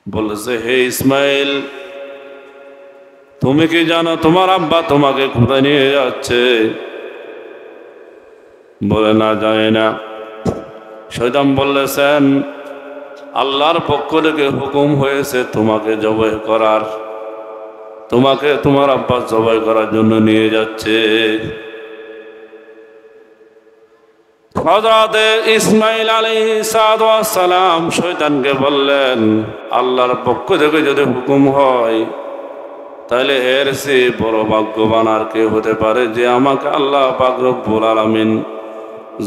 বলেছে, হে ইসমাইল, তুমি কি জানো তোমার আব্বা তোমাকে কোথায় নিয়ে যাচ্ছে? বলে, না, জানি না। শয়তান বললেছেন, আল্লাহর পক্ষ থেকে হুকুম হয়েছে তোমাকে জবাই করার, তোমাকে তোমার আব্বা জবাই করার জন্য নিয়ে যাচ্ছে। হযরত ইসমাইল আলাইহিস সালাম শয়তানকে বললেন, আল্লাহর পক্ষ থেকে যদি হুকুম হয় তাহলে এর চেয়ে বড় ভাগ্যবান আর কে হতে পারে যে আমাকে আল্লাহ পাক রব্বুল আলামিন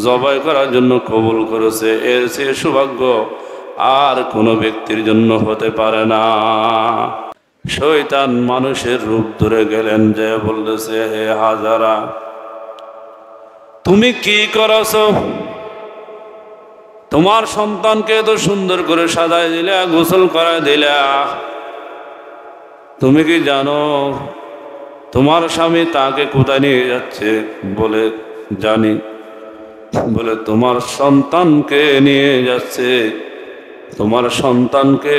জবাই করার জন্য কবুল করেছে। এর চেয়ে সৌভাগ্য আর কোনো ব্যক্তির জন্য হতে পারে না। শয়তান মানুষের রূপ ধরে গেলেন, যে বলতেছে, হে হাজারা, তুমি কি করেছো? তোমার সন্তানকে তো সুন্দর করে সাজায় দিলা, গোসল করায় দিলা। তুমি কি জানো তোমার স্বামী তাকে কোথায় নিয়ে যাচ্ছে? বলে, জানি। বলে, তোমার সন্তানকে নিয়ে যাচ্ছে। তোমার সন্তানকে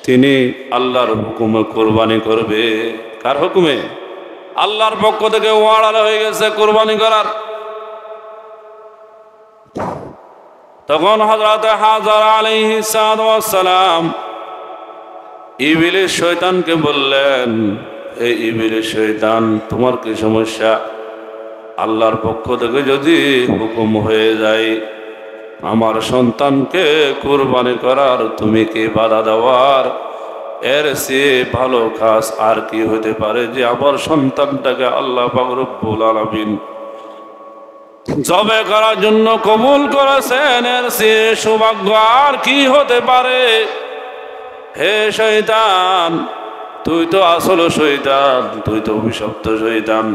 তিনি আল্লাহর হুকুমে কোরবানি করবে। কার হুকুমে? আল্লাহর পক্ষ থেকে ওয়ার্ডার হয়ে গেছে কোরবানি করার। তখন হযরত হাজার আলাইহিস সালাম ইবলিস শয়তানকে বললেন, এই ইবলিস শয়তান, তোমার কি সমস্যা? আল্লাহর পক্ষ থেকে যদি হুকুম হয়ে যায় আমার সন্তানকে কুরবানি করার, তুমি কি বাধা দেওয়ার? এর চেয়ে ভালো কাজ আর কি হতে পারে যে আমার সন্তানটাকে আল্লাহ পাক রব্বুল আলামিন জবাই করার জন্য কবুল করেছেন। এর চেয়ে সৌভাগ্য আর কি হতে পারে? হে শয়তান, তুই তো আসল শয়তান, তুই তো অভিশপ্ত শয়তান।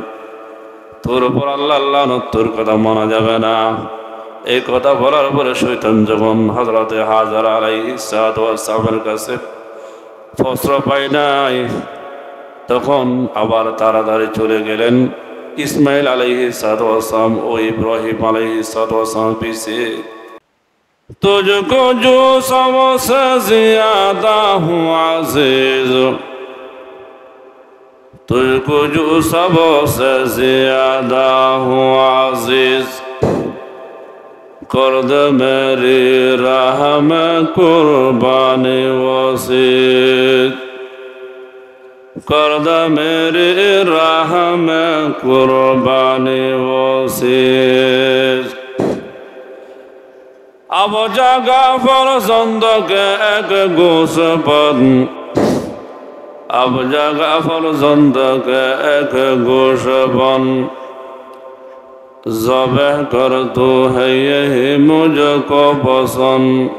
তোর উপর আল্লাহ লানত, তোর কথা মানা যাবে না। এই কথা বলার পরে শয়তান যখন হযরত হাজার আলাইহিস সালামের কাছে ফসরা পায় নাই, তখন আবার তাড়াতাড়ি চলে গেলেন ইসমাইল আলাইহিস সালাম ও ইব্রাহিম আলাইহিস সালাম পিছে। तुझको जो सबसे ज्यादा हूँ आज़ीज़, तुझको जो सबसे ज्यादा हूँ आज़ीज़, कर दे मेरी राह में कुर्बानी वसीद, कर दे मेरी राह में कुर्बानी वसीद। अब जगा फरजंद के एक गोशपन, अब जगा फरजंद के एक गोशपन, ज़बह कर तू है यही मुझको पसंद,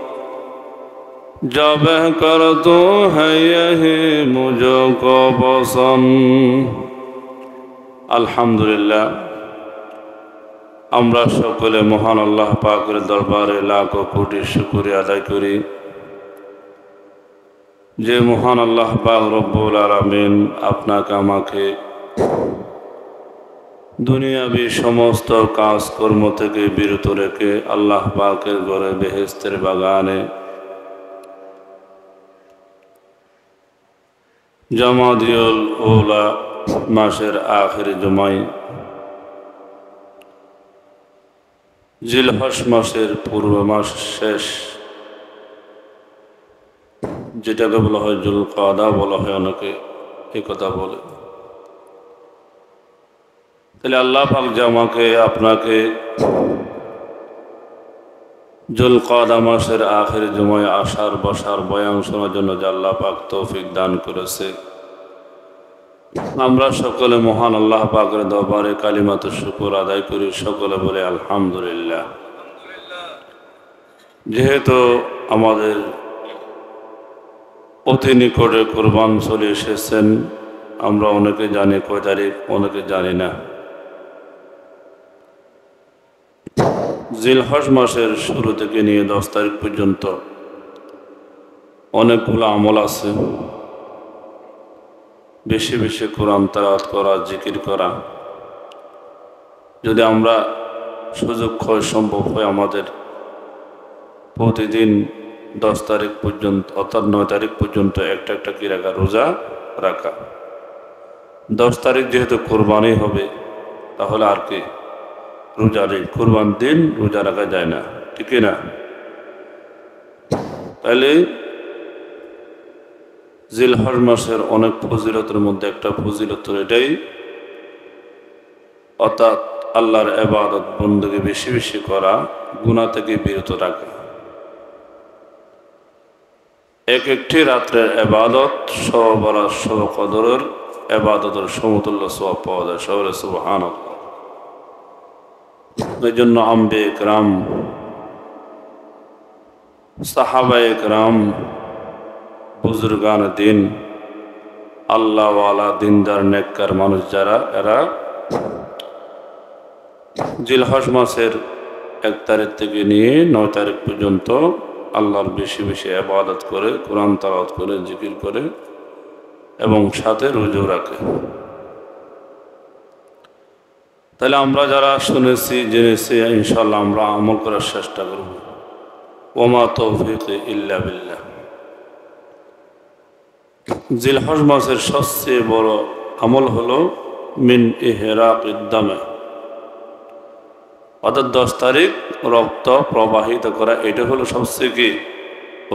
ज़बह कर तू है यही मुझको पसंद। अल्हम्दुलिल्लाह, আমরা সকলে মহান আল্লাহ পাকের দরবারে লাখো কোটি শুকরিয়া আদায় করি যে মহান আল্লাহ পাক রব্বুল আলামিন আপনাকে আমাকে দুনিয়াবি সমস্ত কাজকর্ম থেকে বিরত রেখে আল্লাহ পাকের ঘরে বেহেশতের বাগানে জামাদিউল উলা মাসের আখির জুমায় জিলহজ মাসের পূর্ব মাস শেষ, যেটাকে বলা হয় জুলকাদা বলা হয়, অনেকে এই কথা বলে। তাহলে আল্লাহ পাক যে আমাকে আপনাকে জুলকাদা মাসের আখির জুমায় আসার বসার বয়ান শোনার জন্য যে আল্লাহ পাক তৌফিক দান করেছে, আমরা সকলে মহান আল্লাহ পাকের দরবারে কালিমাতুশ শুকর আদায় করি। সকলে বলে আলহামদুলিল্লাহ। যেহেতু আমাদের অতি নিকটে কুরবান চলে এসেছেন, আমরা অনেকে জানি কয় তারিখ, অনেকে জানি না। জিলহজ মাসের শুরু থেকে নিয়ে 10 তারিখ পর্যন্ত অনেকগুলো আমল আছে। বেশি বেশি কোরআন তেলাওয়াত করা, জিকির করা। যদি আমরা সুযোগ হয়, সম্ভব হয়, আমাদের প্রতিদিন 10 তারিখ পর্যন্ত অর্থাৎ 9 তারিখ পর্যন্ত একটা একটা কি রাখা, রোজা রাখা। 10 তারিখ যেহেতু কোরবানি হবে, তাহলে আর কি রোজা নেই, কোরবান দিন রোজা রাখা যায় না, ঠিক না? তাহলে জিলহজ মাসের অনেক ফজিলতের মধ্যে একটা ফজিলত এটাই, অর্থাৎ আল্লাহর ইবাদত বندگی বেশি বেশি করা, গুনাহ থেকে বিরত রাখা। এক একটি রাত্রের ইবাদত শবে বরাত, শবে কদরের ইবাদতের সমতুল্য সওয়াব পাওয়া যায়। সবাই সুবহানাল্লাহ। এই জন্য আম্বিয়া কিরাম, সাহাবায়ে কিরাম, বুজুর্গান দিন, আল্লাহওয়ালা দিনদার নেককার মানুষ যারা, এরা জিলহজ মাসের 1 তারিখ থেকে নিয়ে 9 তারিখ পর্যন্ত আল্লাহর বেশি বেশি ইবাদত করে, কোরআন তেলাওয়াত করে, জিকির করে এবং সাথে রোজা রাখে। তাহলে আমরা যারা শুনেছি জেনেছি, ইনশাআল্লাহ আমরা আমল করার চেষ্টা করব। ওমা তৌফিক ইল্লা বিল্লাহ। জিলহজ মাসের সবচেয়ে বড় আমল হলো মিন ইহরাকিদ দামে, অর্থাৎ 10 তারিখ রক্ত প্রবাহিত করা। এটা হলো সবচেয়ে কি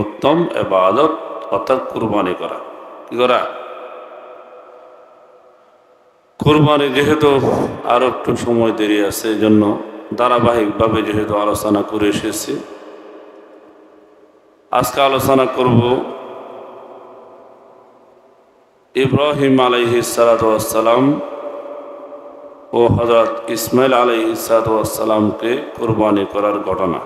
উত্তম ইবাদত, অর্থাৎ কুরবানি করা। কি করা? কুরবানি যেহেতু আরো একটু সময় দেরি আছে, এই জন্য ধারাবাহিকভাবে যেহেতু আলোচনা করে এসেছি, আজকে আলোচনা করব ইব্রাহিম আলাইহিস সালাতু ওয়াস সালাম ও হযরত ইসমাইল আলাইহিস সালাতু ওয়াস সালামকে কুরবানি করার ঘটনা।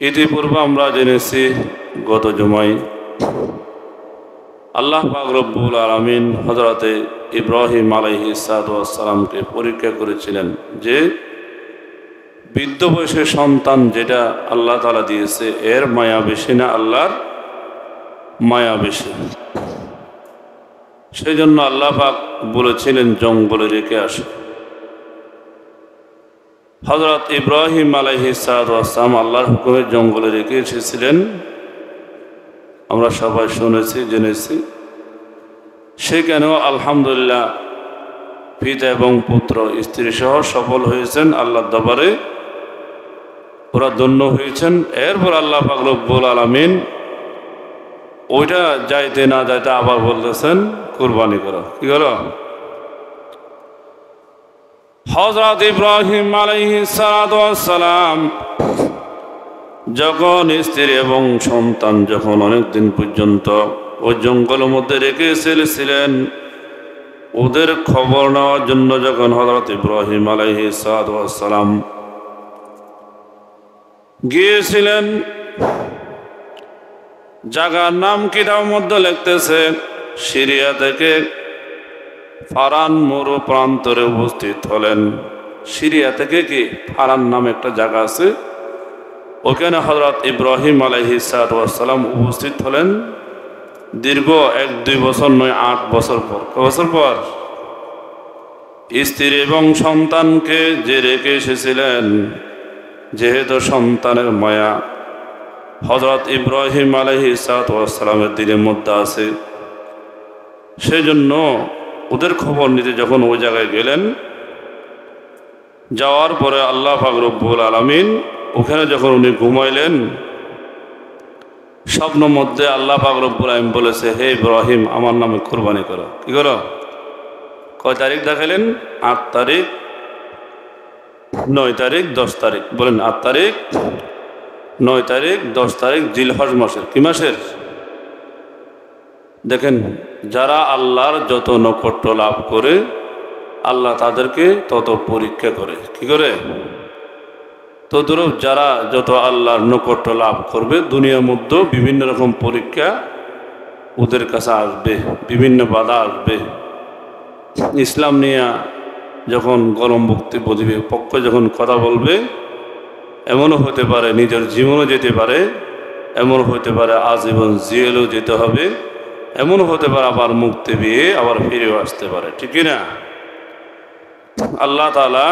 ইতিপূর্বে আমরা জেনেছি গত জুমায় আল্লাহ পাক রব্বুল আলামিন হযরতে ইব্রাহিম আলাইহিস সালাতু ওয়াস সালামকে পরীক্ষা করেছিলেন যে বৃদ্ধ বয়সের সন্তান যেটা আল্লাহ তাআলা দিয়েছে, এর মায়া বেশি না আল্লাহর মায়া বেশি। সেই জন্য আল্লাহ পাক বলেছিলেন জঙ্গলে রেখে আসে। হযরত ইব্রাহিম আলাইহিস সালাতু ওয়াস সালাম আল্লাহর হুকুমে জঙ্গলে রেখে এসেছিলেন, আমরা সবাই শুনেছি জেনেছি। সেখানেও আলহামদুলিল্লাহ পিতা এবং পুত্র স্ত্রী সহ সফল হয়েছেন আল্লাহর দরবারে, ওরা ধন্য হয়েছেন। এরপর আল্লাহ পাক রব্বুল আলামিন ওইটা যাইতে না যাইতে আবার বলতেছেন কুরবানি করো। কি করো? হযরত ইব্রাহিম আলাইহিস সালাতু ওয়াস সালাম যখন স্ত্রী এবং সন্তান যখন অনেক দিন পর্যন্ত ওই জঙ্গলের মধ্যে রেখে এসেছিলেন, ওদের খবর নেওয়ার জন্য যখন হযরত ইব্রাহিম আলাইহিস সালাতু ওয়াস সালাম গিয়েছিলেন, জায়গার নাম কিতাবের মধ্যে লিখতেছে সিরিয়া থেকে ফারান মরু প্রান্তরে উপস্থিত হলেন। সিরিয়া থেকে কি ফারান নামে একটা জায়গা আছে, ওখানে হযরত ইব্রাহিম আলাইহিস সালাতু ওয়াস সালাম উপস্থিত হলেন। দীর্ঘ 1-2 বছর নয়, 8 বছর পর। কয় বছর পর? স্ত্রী এবং সন্তানকে যে রেখে এসেছিলেন, যেহেতু সন্তানের মায়া হযরত ইব্রাহিম আলাইহিস সালাতু ওয়াস সালামের দিলের মধ্যে আছে, সেজন্য ওদের খবর নিতে যখন ওই জায়গায় গেলেন, যাওয়ার পরে আল্লাহ পাক রব্বুল আলামিন ওখানে যখন উনি ঘুমাইলেন, স্বপ্ন মধ্যে আল্লাহ পাক রব্বুল আলামিন বলেছে, হে ইব্রাহিম আমার নামে কুরবানি করো। কি করো? কয় তারিখ দেখালেন? 8 তারিখ, 9 তারিখ, 10 তারিখ। বলেন 8 তারিখ, 9 তারিখ, 10 তারিখ জিলহজ মাসের। কি মাসের? দেখেন, যারা আল্লাহর যত নৈকট্য লাভ করে, আল্লাহ তাদেরকে তত পরীক্ষা করে। কি করে? তদ্রূপ যারা যত আল্লাহর নৈকট্য লাভ করবে, দুনিয়ার মধ্যে বিভিন্ন রকম পরীক্ষা ওদের কাছে আসবে, বিভিন্ন বাধা আসবে। ইসলাম নিয়ে যখন গরম বক্তব্য দিবে, পক্ষে যখন কথা বলবে, এমনও হতে পারে নিজের জীবনও যেতে পারে, এমন হতে পারে আজীবন জেলও যেতে হবে, এমন হতে পারে আবার মুক্তি পেয়ে আবার ফিরেও আসতে পারে। ঠিক না? আল্লাহ তাআলা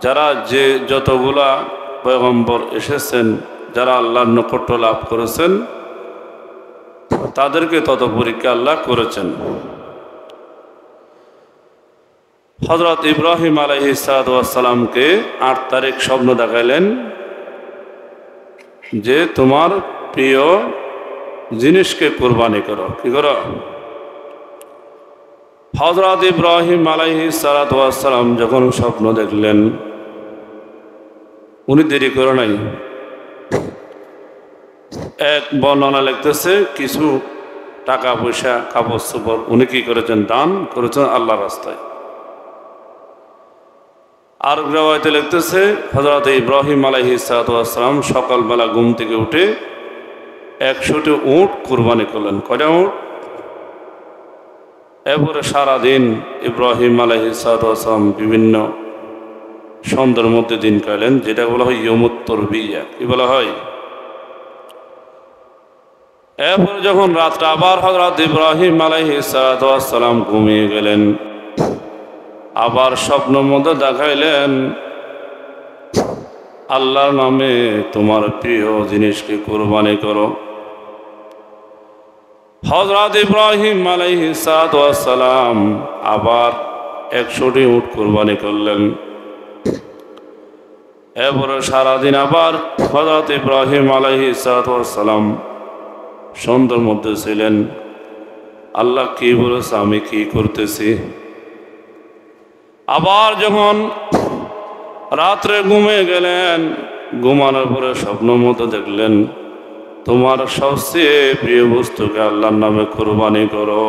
যারা যে যতগুলা পয়গম্বর এসেছেন, যারা আল্লাহর নৈকট্য লাভ করেছেন তাদেরকে তত পরীক্ষা আল্লাহ করেছেন। হযরত ইব্রাহিম আলাইহিস সালামকে 8 তারিখ স্বপ্ন দেখাইলেন যে তোমার প্রিয় জিনিসকে কুরবানি করো। কি করো? হযরত ইব্রাহিম আলাইহিস সালাম যখন স্বপ্ন দেখলেন, উনি দেরি করে নাই। এক বর্ণনা লিখতেছে কিছু টাকা পয়সা কাপড় চোপড় উনি কি করেছেন? দান করেছেন আল্লাহর রাস্তায়। আর রিওয়ায়াতে লিখতেছে হযরত ইব্রাহিম আলাইহিস সালাম সকালবেলা ঘুম থেকে উঠে 100টি উট কুরবানি করলেন। কয়টা উট? এরপরে সারাদিন ইব্রাহিম আলাইহিস সালাম বিভিন্ন সন্ধ্যার মধ্যে দিন কাটালেন, যেটা বলা হয় ইয়মুত তরবিয়া। কি বলা হয়? এরপরে যখন রাতটা আবার হযরত ইব্রাহিম আলাইহিস সালাম ঘুমিয়ে গেলেন, আবার স্বপ্নের মধ্যে দেখাইলেন আল্লাহর নামে তোমার প্রিয় জিনিসকে কুরবানি করো। হযরত ইব্রাহিম আলাইহিস সালাম আবার 100টি উট কুরবানি করলেন। এরপরে সারাদিন আবার হযরত ইব্রাহিম আলাইহিস সালাম সন্ধ্যার মধ্যে ছিলেন, আল্লাহ কি বলেছে আমি কি করতেছি। আবার যখন রাত্রে ঘুমিয়ে গেলেন, ঘুমানোর পরে স্বপ্নের মতো দেখলেন তোমার সবচেয়ে প্রিয় বস্তুকে আল্লাহর নামে কুরবানি করো।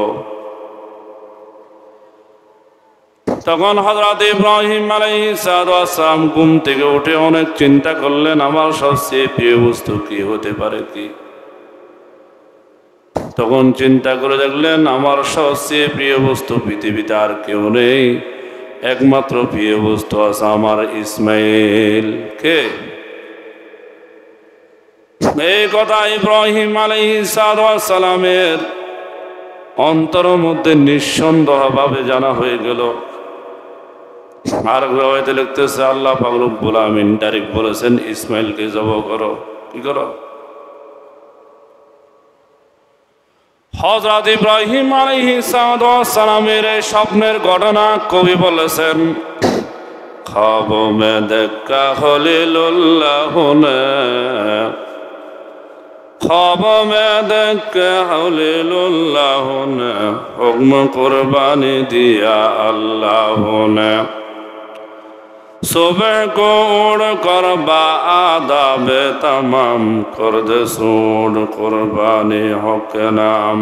তখন হযরত ইব্রাহিম আলাইহিস সালাম ঘুম থেকে উঠে অনেক চিন্তা করলেন আমার সবচেয়ে প্রিয় বস্তু কি হতে পারে। কি তখন চিন্তা করে দেখলেন আমার সবচেয়ে প্রিয় বস্তু পৃথিবীতে আর কেউ নেই, একমাত্র প্রিয় বস্তু আছে আমার ইসমাইল। কে? এই কথা ইব্রাহিম আলাইহিস সালামের অন্তরের মধ্যে নিঃসন্দেহভাবে জানা হয়ে গেল। আর রিওয়ায়াতে লিখতেছে আল্লাহ পাক রব্বুল আমিন ডাইরেক্ট বলেছেন ইসমাইলকে জবাই করো। কি করো? হযরত ইব্রাহিম আলাইহিস সালামের এই স্বপ্নের ঘটনা কবি বলেছেন খ্বাব মে দেখা খলিলুল্লাহ নে, খ্বাব মে দেখা খলিলুল্লাহ নে, হুকম কুরবানি দিয়া আল্লাহ নে, सुबह को उड़ कर बादाबे तमाम कर दे सूड कुरबानी हक नाम।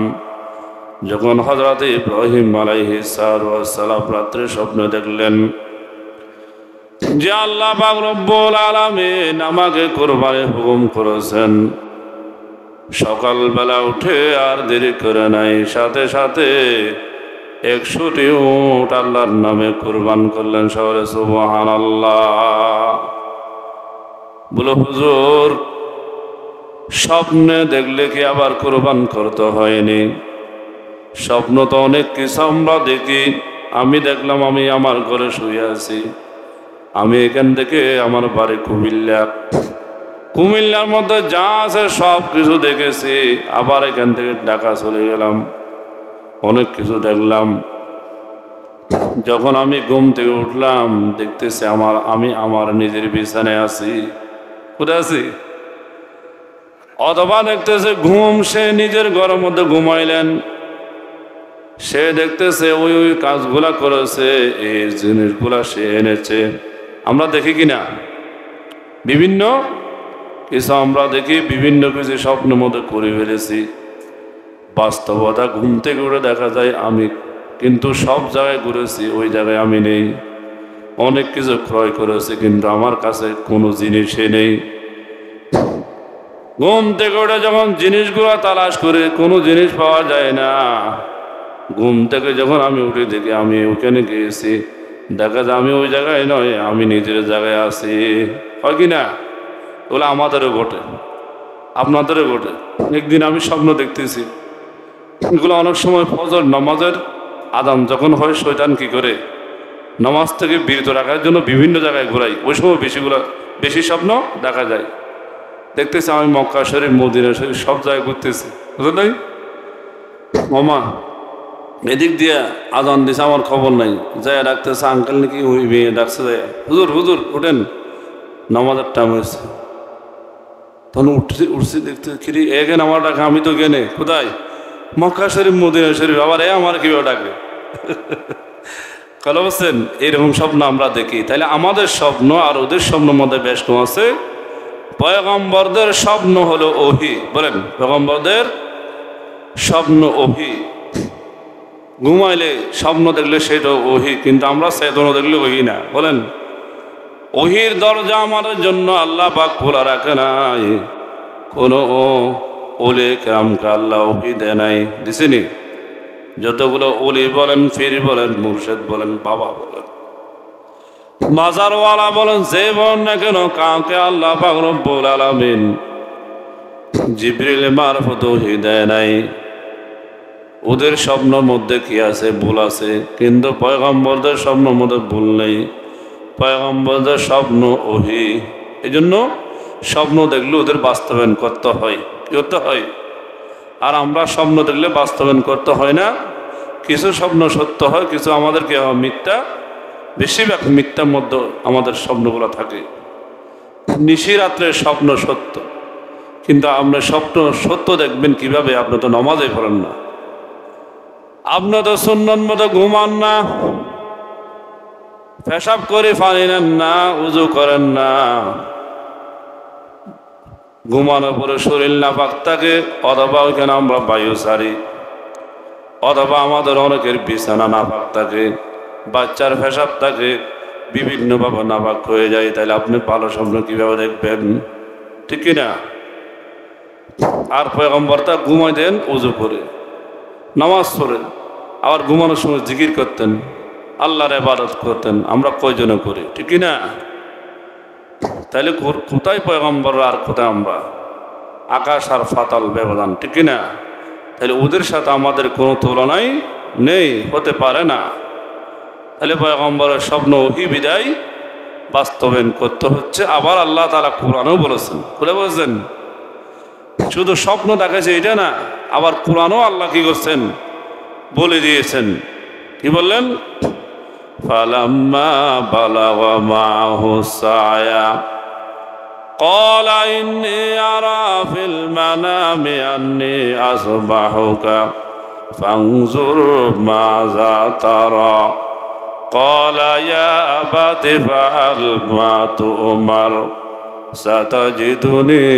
যখন হযরত ইব্রাহিম আলাইহিস সালাম রাত্রে স্বপ্ন দেখলেন যে আল্লাহ পাক রব্বুল আলামিন আমাকে কুরবানির হুকুম করেছেন, সকালবেলা উঠে আর দেরি করে নাই, সাথে সাথে 100টি উট আল্লাহর নামে কুরবান করলেন। শহরে সুবহানাল্লাহ। বলো হুজুর স্বপ্নে দেখলে কি আবার কুরবান করতে হয়নি? স্বপ্ন তো অনেক কিছু আমরা দেখি। আমি দেখলাম আমি আমার ঘরে শুয়ে আছি, আমি এখান থেকে আমার বাড়ি কুমিল্লার মধ্যে যা আছে সব কিছু দেখেছি। আবার এখান থেকে ঢাকা চলে গেলাম, অনেক কিছু দেখলাম। যখন আমি ঘুম থেকে উঠলাম দেখতেছি আমি আমার নিজের বিছানায় আছি। কোথায় আছি? অথবা দেখতেছে ঘুম, সে নিজের ঘরের মধ্যে ঘুমাইলেন, সে দেখতেছে ওই কাজগুলা করেছে, এই জিনিসগুলা সে এনেছে। আমরা দেখি কিনা? বিভিন্ন কিছু আমরা দেখি, বিভিন্ন কিছু স্বপ্নের মধ্যে করে ফেলেছি। বাস্তবতা ঘুম থেকে উঠে দেখা যায় আমি কিন্তু সব জায়গায় ঘুরেছি, ওই জায়গায় আমি নেই। অনেক কিছু ক্রয় করেছি কিন্তু আমার কাছে কোনো জিনিসই নেই। ঘুম থেকে উঠে যখন জিনিসগুলো তালাশ করে কোনো জিনিস পাওয়া যায় না, ঘুম থেকে যখন আমি উঠে দেখি আমি ওখানে গিয়েছি, দেখা যায় আমি ওই জায়গায় নয়, আমি নিজের জায়গায় আছি। হয় কি না? ওগুলো আমাদেরও ঘটে, আপনাদেরও ঘটে। একদিন আমি স্বপ্ন দেখতেছি, এগুলো অনেক সময় ফজর নামাজের আযান যখন হয় শয়তান কি করে নামাজ থেকে বিরত রাখার জন্য বিভিন্ন জায়গায় ঘোরাই, ওই সময় বেশিগুলো বেশি স্বপ্ন দেখা যায়। দেখতেছি আমি মক্কা শরীফ, মদিনা শরীফ সব জায়গায় ঘুরতেছি, বুঝলেন নাই মামা, এদিক দিয়ে আজান দিছে, আমার খবর নাই, যায় ডাকতেছে আঙ্কেল নাকি ওই মেয়ে ডাকছে, যায় হুজুর হুজুর ওঠেন নামাজের টাইম হয়েছে। তখন উঠছি দেখতে কিরি এখানে আমার ডাকে, আমি তো গেনে কোথায় মক্কা শরীফ মদিনা শরীফ, আবার আমার কিভাবে ডাকে কথা বলছেন। এইরকম স্বপ্ন আমরা দেখি। তাহলে আমাদের স্বপ্ন আর ওদের স্বপ্নের মধ্যে বেশ কম আছে। পয়গম্বরদের স্বপ্ন হলো ওহী, বলেন পয়গম্বরদের স্বপ্ন ওহী। ঘুমাইলে স্বপ্ন দেখলে সেটা ওহী, কিন্তু আমরা চেতনা দেখলে ওহী না, বলেন। ওহীর দরজা আমাদের জন্য আল্লাহ পাক খোলা রাখে নাই, কোনো ওলি কেরামকে আল্লাহ ওহী দেয় নাই, দিছেনি? যতগুলো ওলি বলেন, পীর বলেন, মুর্শিদ বলেন, বাবা বলেন, মাজারওয়ালা বলেন, যে বলেন না কেন, কাউকে আল্লাহ পাক রব্বুল আলামিন জিবরিল মারফত ওহী দেয় নাই। ওদের স্বপ্নের মধ্যে কি আছে? ভুল আছে, কিন্তু পয়গম্বরদের স্বপ্নের মধ্যে ভুল নেই। পয়গম্বরদের স্বপ্ন ওহী। এই জন্য স্বপ্ন দেখলে ওদের বাস্তবায়ন করতে হয়, করতে হয়। আর আমরা স্বপ্ন দেখলে বাস্তবায়ন করতে হয় না। কিছু স্বপ্ন সত্য হয়, কিছু আমাদের কি হয় মিথ্যা, বেশিরভাগ মিথ্যার মধ্যে আমাদের স্বপ্নগুলো থাকে। নিশিরাত্রের স্বপ্ন সত্য, কিন্তু আপনি স্বপ্ন সত্য দেখবেন কিভাবে? আপনি তো নামাজে পড়েন না, আপনি তো সুন্নত মতো ঘুমান না, পেশাব করে পানি নেন না, উজু করেন না, ঘুমানোর পরে শরীর নাপাক থাকে, অথবা ওইখানে আমরা বায়ু ছাড়ি, অথবা আমাদের অনেকের বিছানা নাপাক থাকে, বাচ্চার পেশাব থাকে, বিভিন্নভাবে নাপাক হয়ে যায়। তাহলে আপনি ভালো স্বপ্ন কিভাবে দেখবেন? ঠিক কিনা? আর পয়গম্বর তা ঘুমাই দেন উজু করে, নামাজ পড়ে, আবার ঘুমানোর সময় জিকির করতেন, আল্লাহর ইবাদত করতেন। আমরা কয়জনে করি? ঠিক কিনা? তাহলে কোথায় পয়গম্বর আর কোথায় আমরা? আকাশ আর ফাতাল ব্যবধান, ঠিক কিনা? তাহলে ওদের সাথে আমাদের কোনো তুলনাই নেই, হতে পারে না। তাহলে পয়গম্বরের স্বপ্ন ওহী বিদায় বাস্তবায়ন করতে হচ্ছে। আবার আল্লাহ তাআলা কোরআনেও বলেছেন, খুলে বলেছেন, শুধু স্বপ্ন দেখাচ্ছে এটা না, আবার কোরআনও আল্লাহ কি করছেন বলে দিয়েছেন। কি বললেন? ফালাম্মা বালাগা মাহু সায়া قال إني أرى في المنام أني أصبحك فانظر ماذا ترى قال يا أبت افعل ما تؤمر ستجدني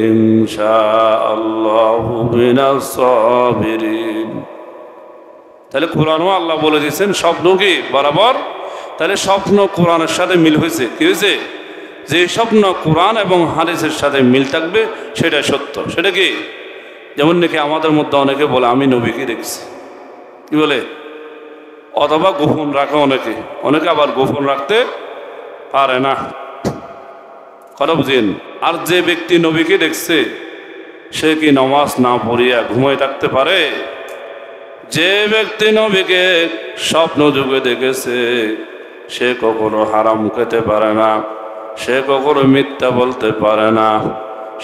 إن شاء الله من الصابرين। তাহলে কোরআনও আল্লাহ বলে দিয়েছেন স্বপ্ন কি বরাবর। তাহলে স্বপ্ন কোরআনের সাথে মিল হয়েছে। কি হয়েছে? যে স্বপ্ন কোরআন এবং হাদিসের সাথে মিল থাকবে সেটা সত্য। সেটা কি? যেমন নাকি আমাদের মধ্যে অনেকে বলে আমি নবীকে দেখছি, কি বলে, অথবা গোপন রাখে অনেকে, অনেকে আবার গোপন রাখতে পারে না, কথা বুঝেন। আর যে ব্যক্তি নবীকে দেখছে সে কি নামাজ না পড়িয়া ঘুমায় থাকতে পারে? যে ব্যক্তি নবীকে স্বপ্ন যুগে দেখেছে সে কখনো হারাম খেতে পারে না, সে কখনো মিথ্যা বলতে পারে না,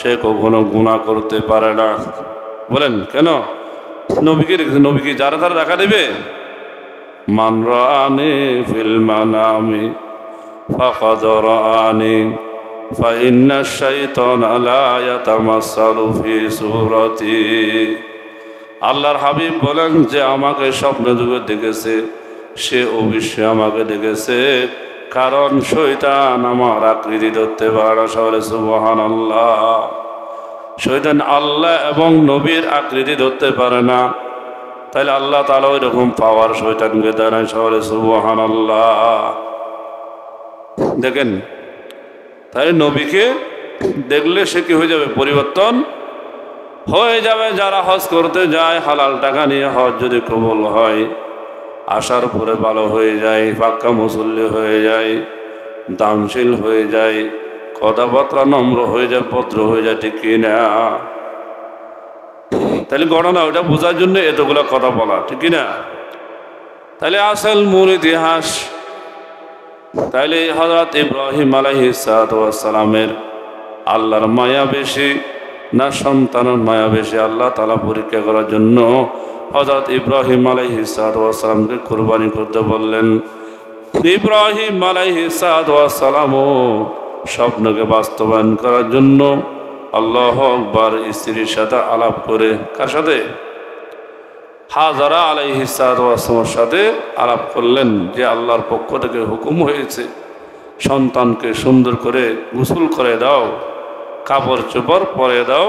সে কখনো গুনাহ করতে পারে না। বলেন কেন? নবীকে দেখেছে। নবীকে যারা তারা দেখা দেবে। মান রাআনি ফিল মানামি ফাকাদ রাআনি ফাইন্না শাইতানা লা ইয়াতামাসসালু ফি সূরাতি। আল্লাহর হাবিব বলেন যে আমাকে স্বপ্ন যুগে দেখেছে সে অবশ্যই আমাকে দেখেছে, কারণ শয়তান আমার আকৃতি ধরতে পারে না। সবাই সুবহানাল্লাহ। শয়তান আল্লাহ এবং নবীর আকৃতি ধরতে পারে না, তাহলে আল্লাহ তাআলা ওই রকম পাওয়ার শয়তানকে দেয় না। সবাই সুবহানাল্লাহ। দেখেন, তাই নবীকে দেখলে সে কি হয়ে যাবে? পরিবর্তন হয়ে যাবে। যারা হজ করতে যায় হালাল টাকা নিয়ে, হজ যদি কবুল হয় আসার পরে ভালো হয়ে যায়, পাক্কা মুসল্লি হয়ে যায়, দানশীল হয়ে যায়, কথাবার্তা নম্র হয়ে যায়, ভদ্র হয়ে যায়, ঠিক কিনা? তাহলে ঘটনা ওটা বোঝার জন্য এতগুলো কথা বলা, ঠিক কিনা? তাহলে আসল মূল ইতিহাস তাইলে হযরত ইব্রাহিম আলাইহিস সালামের আল্লাহর মায়া বেশি না সন্তানের মায়া বেশি? আল্লাহ তাআলা পরীক্ষা করার জন্য হযরত ইব্রাহিম আলাইহিস সালামকে কুরবানি করতে বললেন। ইব্রাহিম আলাইহিস সালামও স্বপ্নকে বাস্তবায়ন করার জন্য আল্লাহু আকবার স্ত্রীর সাথে আলাপ করে, কার সাথে? হাজারা আলাইহিস সালামের সাথে আলাপ করলেন যে আল্লাহর পক্ষ থেকে হুকুম হয়েছে সন্তানকে সুন্দর করে গোসল করে দাও, কাপড় চোপড় পরে দাও,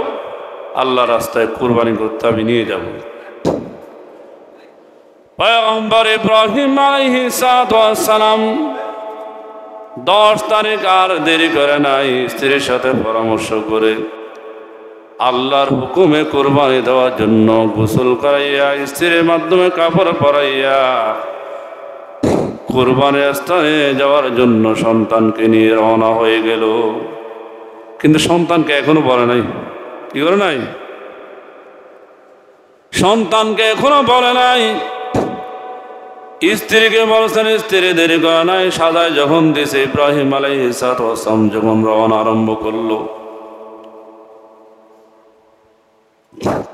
আল্লাহ রাস্তায় কুরবানি করতে আমি নিয়ে যাব। পয়গম্বর ইব্রাহিম আলাইহিস সালাম 10 তারিখ আর দেরি করে নাই, স্ত্রীর সাথে পরামর্শ করে আল্লাহর হুকুমে কুরবানি দেওয়ার জন্য গোসল করাইয়া স্ত্রীর মাধ্যমে কাপড় পরাইয়া কুরবানির স্থানে যাওয়ার জন্য সন্তানকে নিয়ে রওনা হয়ে গেল। কিন্তু সন্তানকে এখনো বলে নাই। কি করে নাই? সন্তানকে এখনো বলে নাই। স্ত্রীকে বলছেন, স্ত্রী দেরি করে নাই। সাদায় যখন দিছে ইব্রাহিম আলাইহিস সালাম যখন রওনা আরম্ভ করলো,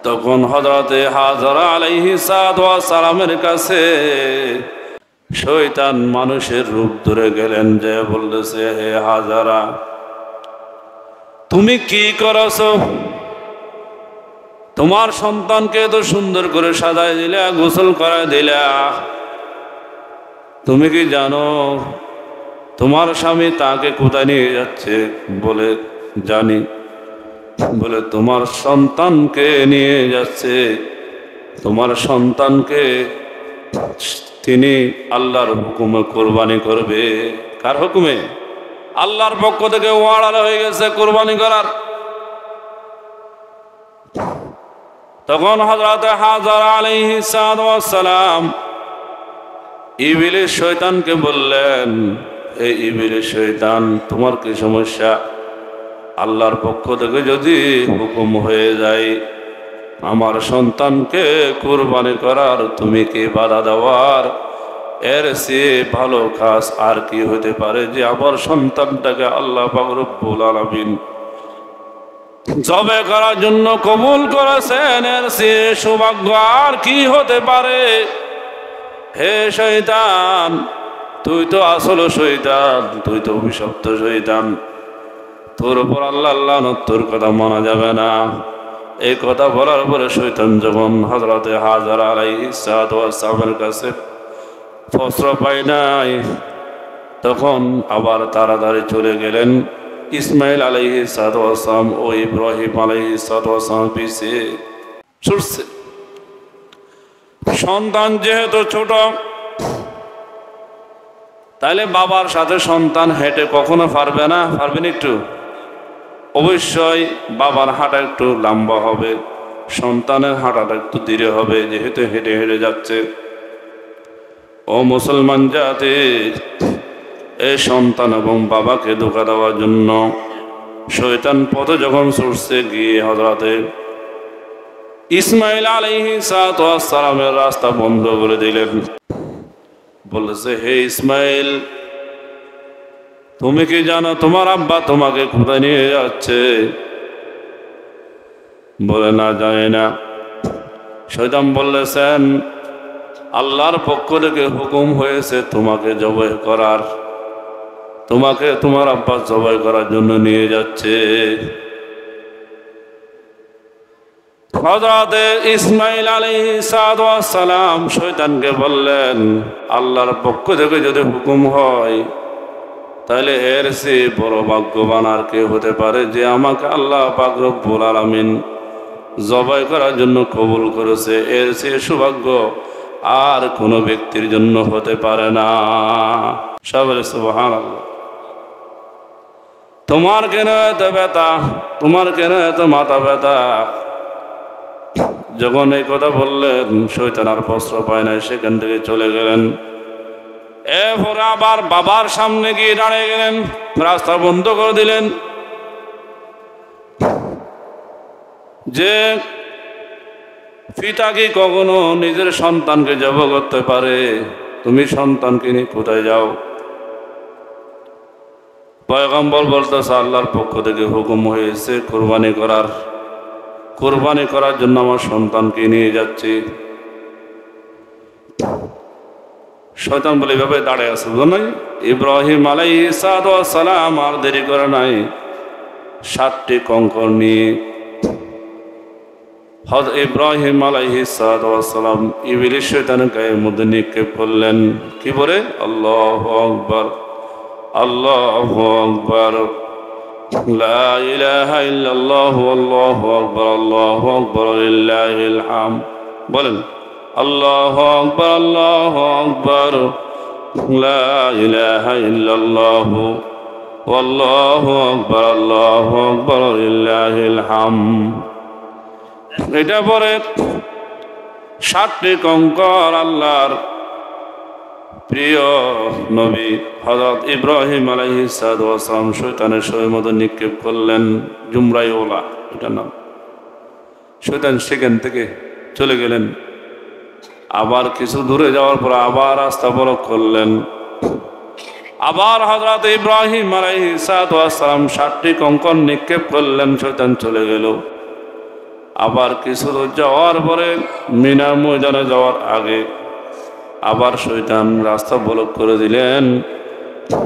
তখন হযরতে হাজারা আলাইহিস সালামের কাছে শয়তান মানুষের রূপ ধরে গেলেন, যে বলতেছে, হে হাজারা, তুমি কি করছো? তোমার সন্তানকে তো সুন্দর করে সাজায় দিলা, গোসল করায় দিলা, তুমি কি জানো তোমার স্বামী তাকে কোথায় নিয়ে যাচ্ছে? বলে, জানি। বলে, তোমার সন্তানকে নিয়ে যাচ্ছে। তোমার সন্তানকে তিনি আল্লাহর হুকুমে কুরবানি করবে। কার হুকুমে? আল্লাহর পক্ষ থেকে ওয়ার্ডার হয়ে গেছে কুরবানি করার। তখন হযরত হাজারা আলাইহিস সালাম ইবলিস শয়তানকে বললেন, এই ইবলিস শয়তান, তোমার কি সমস্যা? আল্লাহর পক্ষ থেকে যদি হুকুম হয়ে যায় আমার সন্তানকে কুরবানি করার, তুমি কি বাধা দেওয়ার? এর চেয়ে ভালো কাজ আর কি হতে পারে যে আমার সন্তানটাকে আল্লাহ পাক রব্বুল আলামিন জবে করার জন্য কবুল করেছেন, এর চেয়ে সৌভাগ্য আর কি হতে পারে? হে শয়তান, তুই তো আসল শয়তান, তুই তো অভিশপ্ত শয়তান, তোর উপর আল্লাহ লানত, তোর কথা মানা যাবে না। এই কথা বলার পরে শয়তান যখন হযরতে হাজারা আলাইহিস সালামের কাছে ফসর পায় নাই, তখন আবার তাড়াতাড়ি চলে গেলেন ইসমাইল আলাইহিস সালাম ও ইব্রাহিম আলাইহিস সালাম পিছে ছুটছে। সন্তান যেহেতু ছোট, তাহলে বাবার সাথে সন্তান হেঁটে কখনো পারবে না। পারবেন? একটু অবশ্যই বাবার হাঁটা একটু লম্বা হবে, সন্তানের হাঁটাটা একটু ধীরে হবে, যেহেতু হেঁটে হেঁটে যাচ্ছে। ও মুসলমান জাতি, এই সন্তান এবং বাবাকে ধোঁকা দেওয়ার জন্য শয়তান পথে যখন ছুটছে গিয়ে হযরতে ইসমাইল আলাইহিস সালামের রাস্তা বন্ধ করে দিলেন। বলেছে, হে ইসমাইল, তুমি কি জানো তোমার আব্বা তোমাকে কোথায় নিয়ে যাচ্ছে? বলে, না, জানি না। শয়তান বললেছেন, আল্লাহর পক্ষ থেকে হুকুম হয়েছে তোমাকে জবাই করার, তোমাকে তোমার আব্বা জবাই করার জন্য নিয়ে যাচ্ছে। হযরতে ইসমাইল আলাইহিস সালাম শয়তানকে বললেন, আল্লাহর পক্ষ থেকে যদি হুকুম হয় তাহলে এর চেয়ে বড় ভাগ্যবান আর কে হতে পারে যে আমাকে আল্লাহ পাক রব্বুল আলামিন জবাই করার জন্য কবুল করেছে। এর চেয়ে সৌভাগ্য আর কোনো ব্যক্তির জন্য হতে পারে না। সবাই সুবহানাল্লাহ। তোমার কেন এত ব্যথা? তোমার কেন এত মাথা ব্যথা? যখন এই কথা বললেন, শয়তান আর প্রশ্রয় পায় নাই, সেখান থেকে চলে গেলেন। এরপরে আবার বাবার সামনে গিয়ে দাঁড়িয়ে গেলেন, রাস্তা বন্ধ করে দিলেন। যে পিতা কি কখনো নিজের সন্তানকে জব করতে পারে? তুমি সন্তানকে নিয়ে কোথায় যাও? পয়গম্বর বলতেছে আল্লাহর পক্ষ থেকে হুকুম হয়েছে কোরবানি করার জন্য আমার সন্তানকে নিয়ে যাচ্ছি। শয়তান বলে এভাবে দাঁড়ায় আছে, বুঝো নাই? ইব্রাহিম আলাইহিস সালাম আর দেরি করে নাই, 7টি কঙ্কর নিয়ে হযরত ইব্রাহিম আলাইহিস সালাম ইবলিস শয়তানের গায়ের মধ্যে নিক্ষেপ করলেন। কি বলে? আল্লাহু আকবার, আল্লাহু আকবার, লা ইলাহা ইল্লাল্লাহু, আল্লাহু আকবার, আল্লাহু আকবার, লিল্লাহিল হামদ। বলেন আল্লাহু আকবার, আল্লাহু আকবার, লা ইলাহা ইল্লাল্লাহু, আল্লাহু আকবার, আল্লাহু আকবার, লিল্লাহিল হামদ। এটা পরে 7টি কঙ্কর আল্লাহর প্রিয় নবী হযরত ইব্রাহিম আলাইহিস সালাম শয়তানের শরীরের মধ্যে নিক্ষেপ করলেন। জুমরাইওলা এটার নাম। শয়তান সেখান থেকে চলে গেলেন। আবার কিছু দূরে যাওয়ার পর আবার রাস্তা ব্লক করলেন। আবার হযরত ইব্রাহিম আলাইহিস সালাম 7টি কঙ্কর নিক্ষেপ করলেন, শয়তান চলে গেল। আবার কিছু দূর যাওয়ার পরে মিনা ময়দানে যাওয়ার আগে আবার শয়তান রাস্তা ব্লক করে দিলেন।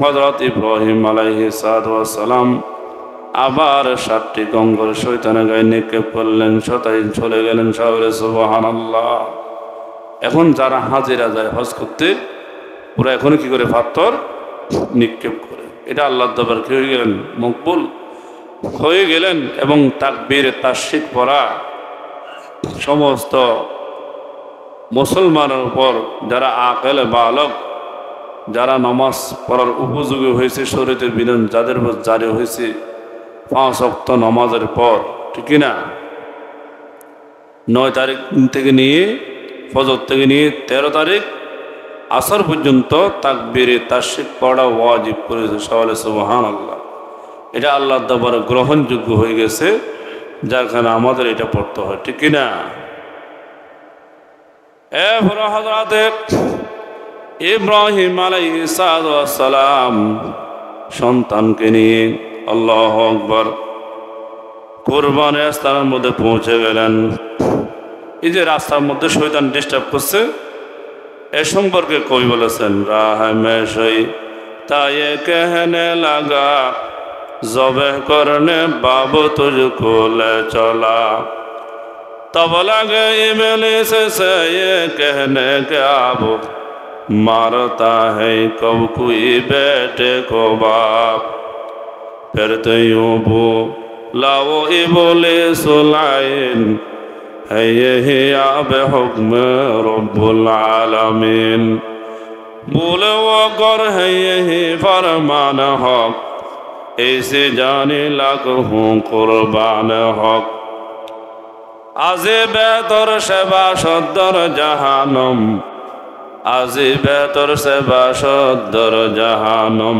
হযরত ইব্রাহিম আলাইহিস সালাম আবার 7টি কঙ্কর শয়তানের গায়ে নিক্ষেপ করলেন, শয়তান চলে গেলেন। সবাই সুবহানাল্লাহ। এখন যারা হাজিরা যায় হজ করতে, ওরা এখন কি করে? পাথর নিক্ষেপ করে। এটা আল্লাহর দরবারে কি হয়ে গেলেন? মকবুল হয়ে গেলেন। এবং তাকবীর তাশরিক পড়া সমস্ত মুসলমানের উপর যারা আকেল বালক, যারা নামাজ পড়ার উপযোগী হয়েছে, শরীয়তের বিধান যাদের উপর জারি হয়েছে 5 ওয়াক্ত নামাজের পর, ঠিক না? 9 তারিখ থেকে নিয়ে ফজর থেকে নিয়ে 13 তারিখ আসর পর্যন্ত তাকবীরে তাশরিক পড়া ওয়াজিব করেছে। সবাই সুবহানাল্লাহ। এটা আল্লাহর দরবারে গ্রহণযোগ্য হয়ে গেছে, যার কারণে আমাদের এটা পড়তে হয়, ঠিক না? এরপরে হযরত ইব্রাহিম আলাইহিস সালাম সন্তানকে নিয়ে আল্লাহু আকবার কুরবানের স্থানের মধ্যে পৌঁছে গেলেন। এই যে রাস্তার মধ্যে শয়তান ডিস্টার্ব করছে, এ সম্পর্কে কবি বলেছেন, রাহ মে শৈতান कहने लगा ज़बह करने बाब तुझको ले चला, तब लगे इब्लीस से ये कहने के अब मारता है कब कोई बेटे को बाप, फिर तो यूं बुलाओ इब्लीस लाइन है यही अब हुक्म रब्बुल आलमीन, बोले वो कर है यही फरमान हक, ऐसे जाने लग हूँ कुर्बान हक, आजे बेहतर से बाशदर जहानम, आजे बेहतर से बाशदर जहानम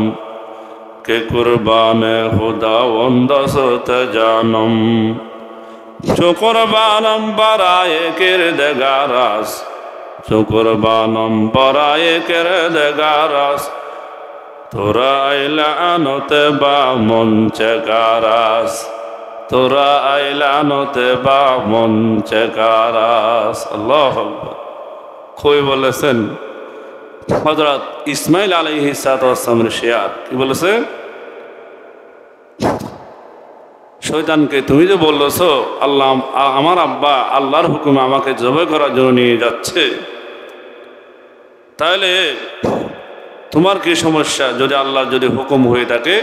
के कुर्बान खुदा वंदसत जानम, जो कुर्बानम बराए किरदगारास, जो कुर्बानम बराए किरदगारास, তোরা আইলানতে বা মঞ্চে কারাস, তোরা আইলানতে বা মঞ্চে কারাস। আল্লাহু আকবার। কই বলেছেন হযরত ইসমাইল আলাইহিস সালামের শেয়ার কি বলেছে? শয়তানকে তুমি যে বলছো আল্লাহ আমার আব্বা আল্লাহর হুকুমে আমাকে জবাই করার জন্য নিয়ে যাচ্ছে, তাহলে তোমার কি সমস্যা? যদি আল্লাহ যদি হুকুম হয়ে থাকে,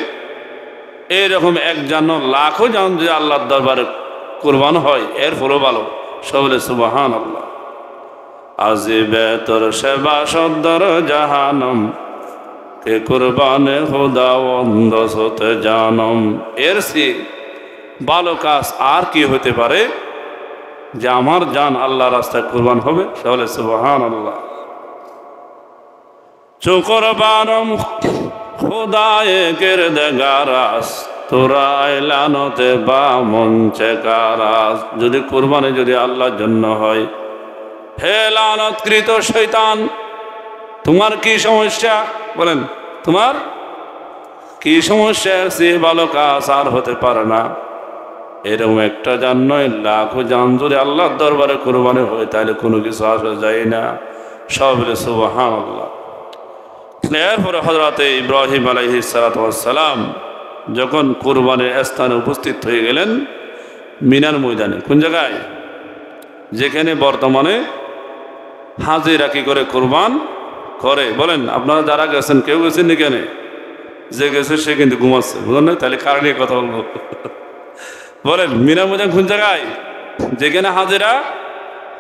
এইরকম 1 জানো লাখও জান যদি আল্লাহর দরবারে কুরবান হয়, এর ফলও ভালো। সবলে সুবহানাল্লাহ। আজি বেতর সেবা সদর জাহানম কে কুরবানে খুদা ওয়ান্দসত জানম, এর সে ভালো কাজ আর কি হতে পারে যে আমার জান আল্লাহর রাস্তায় কুরবান হবে। সবলে সুবহানাল্লাহ। जो कुर्बानम खुदाए किरदगारास, তোরা এলানতে বা মঞ্চে কারাস, যদি কুরবানি যদি আল্লাহর জন্য হয়, হে লানতকৃত শয়তান তোমার কি সমস্যা? বলেন তোমার কি সমস্যা সে ভালো কাজ আর হতে পারে না। এরকম একটা জান নয়, লাখো জান যদি আল্লাহর দরবারে কুরবানি হয় তাহলে কোনো কিছু আসা যায় না। সব বলে সুবহানাল্লাহ। এরপরে হযরত ইব্রাহিম আলাইহিস সালাতু ওয়াস সালাম যখন কুরবানির স্থানে উপস্থিত হয়ে গেলেন মিনার ময়দানে, কোন জায়গায়? যেখানে বর্তমানে হাজিরা কি করে কুরবান করে বলেন? আপনারা যারা গেছেন, কেউ গেছেন এখানে? যে গেছে সে কিন্তু ঘুমাচ্ছে, বুঝলেন না? তাহলে কার নিয়ে কথা বলবো বলেন? মিনার ময়দান কোন জায়গায়? যেখানে হাজিরা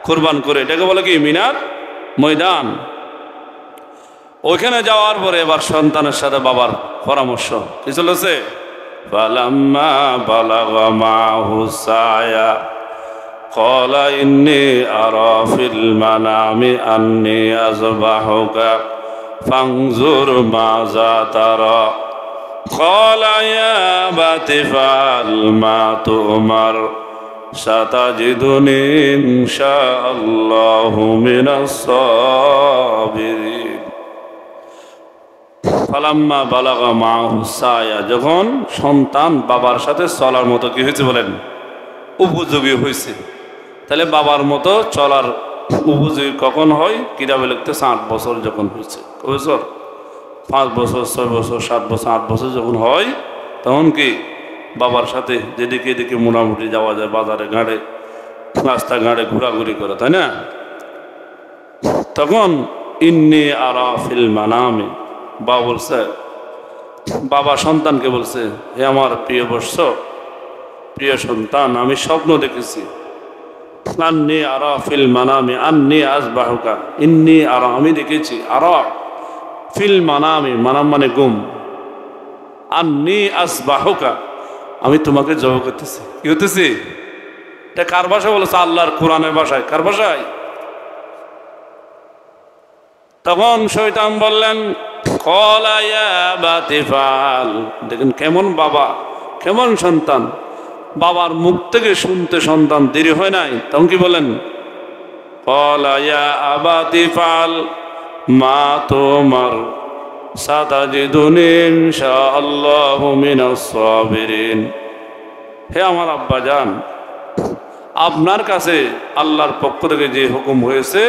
কুরবান করে, এটাকে বলে কি মিনার ময়দান। ওইখানে যাওয়ার পরে এবার সন্তানের সাথে বাবার পরামর্শ কি চলেছে? ফালাম্মা বালাগা মাহু সায়া ক্বালা ইন্নী আরা ফিল মানামি আন্নী আযবাহুকা ফানজুর মাযা তারা ক্বালা ইয়া আবাতি ফাআল মা তু'মার সাতাজিদুনি ইনশাআল্লাহু মিনাস সাবিরিন। ফালাম্মা বালাগা মাহু সায়া, যখন সন্তান বাবার সাথে চলার মতো কি হয়েছে বলেন? উপযোগী হয়েছে। তাহলে বাবার মতো চলার উপযোগী কখন হয়? কিতাবে লিখতেছে 8 বছর যখন হয়েছে। কয় বছর? 5 বছর, 6 বছর, 7 বছর, 8 বছর যখন হয় তখন কি বাবার সাথে যেদিকে এদিকে মোটামুটি যাওয়া যায়, বাজারে ঘাটে রাস্তাঘাটে ঘোরাঘুরি করে, তাই না? তখন ইন্নী আরা ফিল মানামি, বাবা বলছে, বাবা সন্তানকে বলছে, হে আমার প্রিয় বৎস, প্রিয় সন্তান, আমি স্বপ্ন দেখেছি। আন্নী আরা ফিল মানামি আন্নী আযবাহুকা, ইন্নী আরা, আমি দেখেছি, আরা ফিল মানামি, মানাম মানে গুম, আন্নী আযবাহুকা, আমি তোমাকে জবাই করতেছি। কি হতেছি? এটা কার ভাষায় বলেছে? আল্লাহর কোরআনের ভাষায়। কার ভাষায়? তখন শয়তান বললেন, ক্বালা ইয়া আবাতি ফাআল, দেখেন কেমন বাবা, কেমন সন্তান। বাবার মুখ থেকে শুনতে সন্তান দেরি হয় নাই, তখন কি বলেন? ক্বালা ইয়া আবাতি ফাআল মা তু'মার সাতাজিদুনি ইনশাআল্লাহু মিনাস সাবিরিন। হে আমার আব্বা জান, আপনার কাছে আল্লাহর পক্ষ থেকে যে হুকুম হয়েছে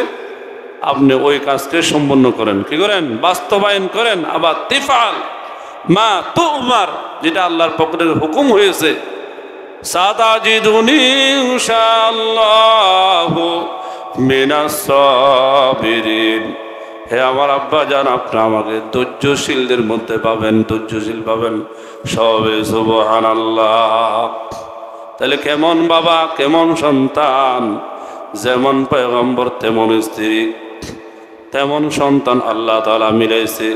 আপনি ওই কাজকে সম্পন্ন করেন। কি করেন? বাস্তবায়ন করেন। আবার তিফাল মা তু'মার, যেটা আল্লাহর পক্ষ থেকে হুকুম হয়েছে, সাতাজিদুনি ইনশাআল্লাহু মিনাস সাবিরিন। হে আমার আব্বা জান, আপনি আমাকে ধৈর্যশীলদের মধ্যে পাবেন, ধৈর্যশীল পাবেন। সবে সুবহানাল্লাহ। তাহলে কেমন বাবা, কেমন সন্তান, যেমন পয়গম্বর তেমন স্ত্রী, তেমন সন্তান আল্লাহ তাআলা মিলাইছে।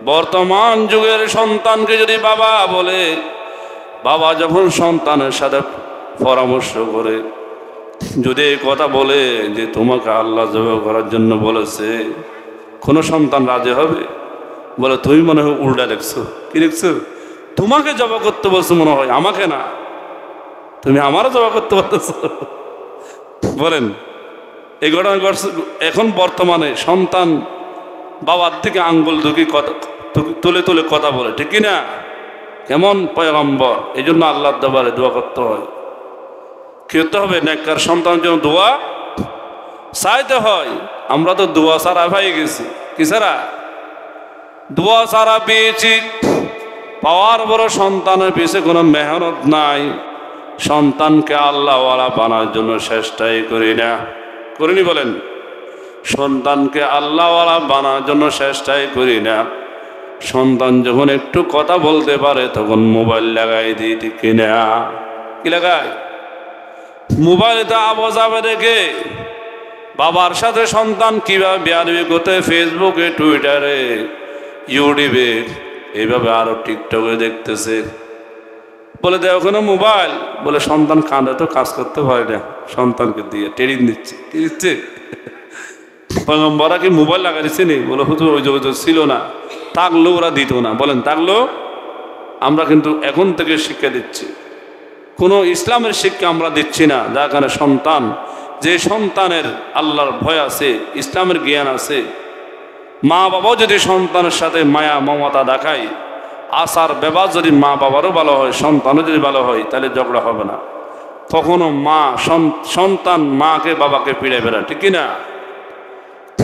বর্তমান যুগের সন্তানকে যদি বাবা বলে, বাবা যখন সন্তানের সাথে পরামর্শ করে যদি এই কথা বলে যে তোমাকে আল্লাহ জবাই করার জন্য বলেছে, কোনো সন্তান রাজি হবে? বলে তুমি মনে হয় উল্টা দেখছো। কি দেখছো? তোমাকে জবাই করতে বলছো মনে হয়, আমাকে না। তুমি আমারও জবাই করতে বলতেছ। বলেন, এই ঘটনা ঘটছে। এখন বর্তমানে সন্তান বাবার থেকে আঙ্গুল তুলে তুলে কথা বলে, ঠিক কিনা? কেমন পয়গম্বর। এই জন্য আল্লাহর দরবারে দোয়া করতে হয়। কি করতে হবে? নেককার সন্তানের জন্য দোয়া চাইতে হয়। আমরা তো দোয়া ছাড়া পেয়ে গেছি। কি ছাড়া? দোয়া ছাড়া পেয়েছি। পাওয়ার বড় সন্তানের পিছে কোনো মেহনত নাই। সন্তানকে আল্লাহওয়ালা বানার জন্য চেষ্টাই করি না, করিনি বলেন? সন্তানকে আল্লাহওয়ালা বানার জন্য চেষ্টাই করি না। সন্তান যখন একটু কথা বলতে পারে তখন মোবাইল লাগাই দিই, ঠিক কিনা? কি লাগাই? মোবাইলটা আবজাবে রেখে বাবার সাথে সন্তান কিভাবে বেয়াদবি করতে, ফেসবুকে, টুইটারে, ইউটিউবে, এইভাবে আরো টিকটকে দেখতেছে। বলে দেয় ওখানে মোবাইল, বলে সন্তান কাঁদে তো কাজ করতে পারে না, সন্তানকে দিয়ে ট্রেনিং দিচ্ছে। কি দিচ্ছে? পয়গম্বররা কি মোবাইল লাগাই দিচ্ছে নি? বলে হুজুর ওই যোগাযোগ ছিল না, থাকলেও ওরা দিত না। বলেন থাকলেও? আমরা কিন্তু এখন থেকে শিক্ষা দিচ্ছি, কোনো ইসলামের শিক্ষা আমরা দিচ্ছি না। যার কারণে সন্তান, যে সন্তানের আল্লাহর ভয় আছে, ইসলামের জ্ঞান আছে, মা বাবাও যদি সন্তানের সাথে মায়া মমতা দেখায়, আচার ব্যবহার যদি মা বাবারও ভালো হয়, সন্তানও যদি ভালো হয়, তাহলে ঝগড়া হবে না। কখনো মা সন্তান মাকে বাবাকে পিড়াইবে না, ঠিক কিনা?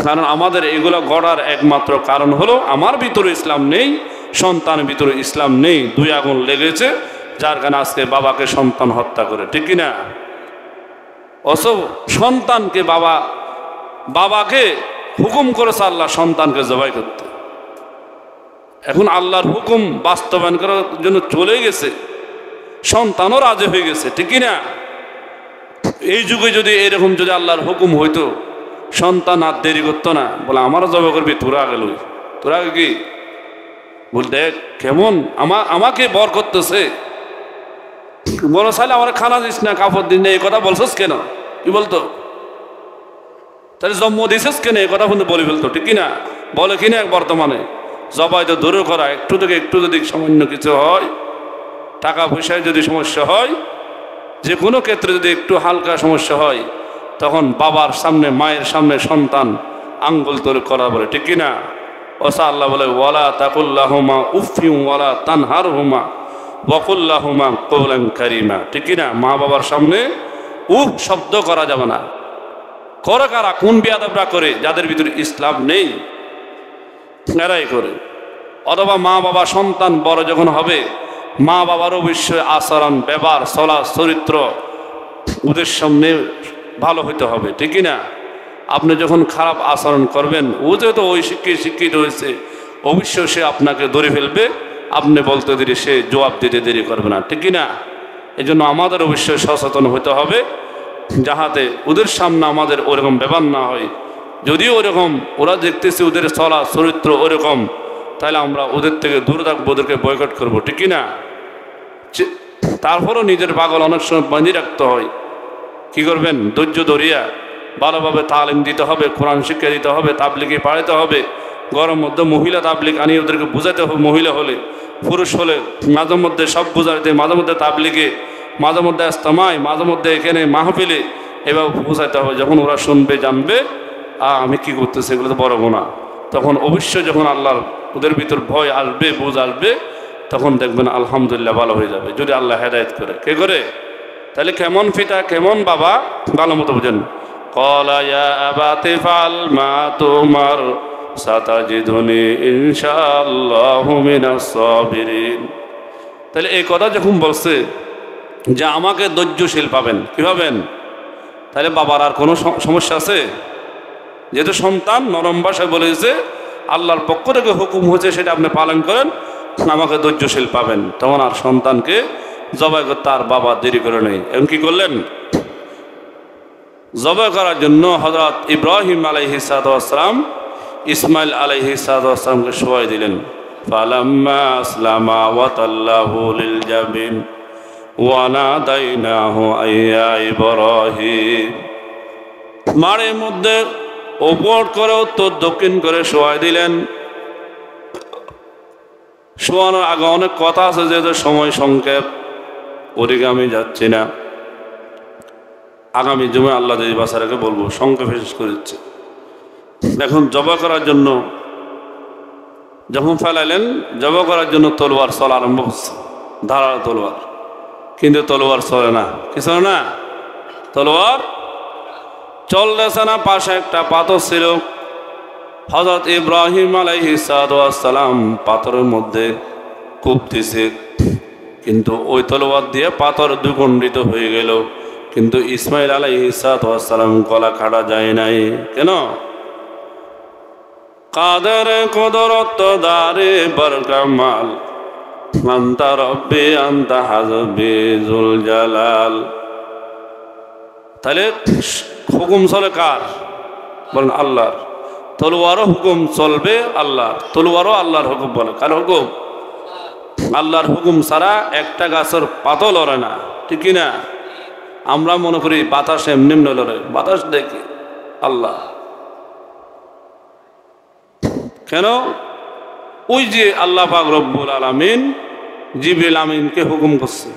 কারণ আমাদের এগুলো গড়ার একমাত্র কারণ হলো আমার ভিতরে ইসলাম নেই, সন্তানের ভিতরে ইসলাম নেই, দুই আগুন লেগেছে, যার কারণে আজকে বাবাকে সন্তান হত্যা করে, ঠিক কিনা? অসব সন্তানকে বাবাকে হুকুম করেছে আল্লাহ সন্তানকে জবাই করতে। এখন আল্লাহর হুকুম বাস্তবায়ন করার জন্য চলে গেছে, সন্তানও রাজি হয়ে গেছে, ঠিক কিনা? এই যুগে যদি এরকম যদি আল্লাহর হুকুম হইতো, সন্তান আর দেরি করতো না, বলে আমারও জবাই করবি, তোরা আগে লই, তোরা আগে কি বল, দেখ কেমন আমাকে বর করতেছে, বলো সালে আমার খানা দিস না, কাপড় দিন না, এই কথা বলছিস কেন? কি বলতো? তাহলে জন্ম দিছিস কেন? এই কথা কিন্তু বলে ফেলতো, ঠিক কিনা? বলে কিনা বর্তমানে? জবাই তো দূরে করা, একটু থেকে একটু যদি সামান্য কিছু হয়, টাকা পয়সায় যদি সমস্যা হয়, যে কোনো ক্ষেত্রে যদি একটু হালকা সমস্যা হয়, তখন বাবার সামনে মায়ের সামনে সন্তান আঙ্গুল তোলে করা বলে, ঠিক কিনা? ওসা আল্লাহ বলে ওয়ালা তাকুল্লাহুমা উফিউ ওয়ালা তানহারহুমা ওয়াকুল্লাহুমা কওলান কারীমা, ঠিক কিনা? মা বাবার সামনে উফ শব্দ করা যাবে না। করে কারা? কোন বিয়াদবরা করে? যাদের ভিতরে ইসলাম নেই, এরাই করে। অথবা মা বাবা সন্তান বড় যখন হবে, মা বাবার অবশ্যই আচরণ ব্যবহার চলা চরিত্র ওদের সামনে ভালো হইতে হবে, ঠিক না? আপনি যখন খারাপ আচরণ করবেন, ও যেহেতু ওই শিক্ষিত হয়েছে, অবশ্যই সে আপনাকে ধরে ফেলবে, আপনি বলতে দেরি সে জবাব দিতে দেরি করবে না, ঠিক না? এই জন্য আমাদের অবশ্যই সচেতন হতে হবে, যাহাতে ওদের সামনে আমাদের ওরকম ব্যবহার না হয়। যদিও ওরকম ওরা দেখতেছে ওদের চলা চরিত্র ওরকম, তাহলে আমরা ওদের থেকে দূরে থাকবো, ওদেরকে বয়কট করবো, ঠিক না? তারপরও নিজের পাগল অনেক সময় বাঁধিয়ে রাখতে হয়। কি করবেন? ধৈর্য ধরিয়া ভালোভাবে তালিম দিতে হবে, কোরআন শিক্ষা দিতে হবে, তাবলিগে পাঠাতে হবে। গরম মধ্যে মহিলা তাবলিগ আনিয়ে ওদেরকে বোঝাতে হবে, মহিলা হলে, পুরুষ হলে মাঝে মধ্যে সব বোঝাতে, মাঝে মধ্যে তাবলিগে, মাঝে মধ্যে ইস্তেমায়, মাঝে মধ্যে এখানে মাহফিলে, এভাবে বোঝাতে হবে। যখন ওরা শুনবে, জানবে আমি কি করতেছি, এগুলো তো বড় গুনাহ, তখন অবশ্যই যখন আল্লাহর ওদের ভিতর ভয় আসবে, বোঝ আসবে, তখন দেখবেন আলহামদুলিল্লাহ ভালো হয়ে যাবে, যদি আল্লাহ হেদায়েত করে। কে করে? তাহলে কেমন পিতা কেমন বাবা ভালো মতো বুঝেন। ক্বালা ইয়া আবাতি ফাল মা তুমার সাতাজিদুনি ইনশাআল্লাহু মিনাস সাবিরিন। তাহলে এই কথা যখন বলছে যে আমাকে ধৈর্যশীল পাবেন, কি পাবেন? তাহলে বাবার আর কোনো সমস্যা আছে? যেহেতু সন্তান নরম ভাষায় বলেছে, আল্লাহর পক্ষ থেকে হুকুম হয়েছে, সেটা আপনি পালন করেন, আমাকে ধৈর্যশীল পাবেন। তখন আর সন্তানকে জবাই করতে আর বাবা দেরি করে নেই। এবং কি করলেন? জবাই করার জন্য হযরত ইব্রাহিম আলাইহিস সালাম ইসমাইল আলাইহিস সালামকে শোয়াই দিলেন। ফালাম্মা আসলামা ওয়া তাল্লাহু লিল জাবিন ওয়া নাদাইনাহু আইয়া ইব্রাহিম। মাড়ের মধ্যে ওপর করে উত্তর দক্ষিণ করে শোয়াই দিলেন। শোয়ানোর আগে অনেক কথা আছে, যেহেতু সময় সংক্ষেপ, ওদিকে আমি যাচ্ছি না। আগামী জুমে আল্লাহ যদি বাসারাকে বলবো, সংক্ষেপে শেষ করে দিচ্ছে। এখন জবা করার জন্য যখন ফেলাইলেন, জবা করার জন্য তলোয়ার চলা আরম্ভ হচ্ছে, ধারালো তলোয়ার। কিন্তু তলোয়ার চলে না, কি চলে না? তলোয়ার চলতেছে না। পাশে একটা পাথর ছিল, হযরত ইব্রাহিম আলাইহিস সালাম পাথরের মধ্যে কূপ দিছে, কিন্তু ওই তলোয়ার দিয়ে পাথর দ্বিখণ্ডিত হয়ে গেল, কিন্তু ইসমাইল আলাইহিস সালাম গলা কাটা যায় নাই। কেন? কাদের কুদরত দারে বরকামাল আনতা রব্বি আনতা হাসবি যুল জালাল। তাহলে হুকুম চলে কার? বলেন আল্লাহর। তলোয়ারও হুকুম চলবে আল্লাহর, তলোয়ারও আল্লাহর হুকুম। বলে কার হুকুম? আল্লাহর হুকুম ছাড়া একটা গাছের পাতও লড়ে না, ঠিক না? আমরা মনে করি বাতাস এমনি এমনি লড়ে, বাতাস দেখি আল্লাহ। কেন? ওই যে আল্লাহ পাক রব্বুল আলামিন জিবরিল আমিনকে হুকুম করছে,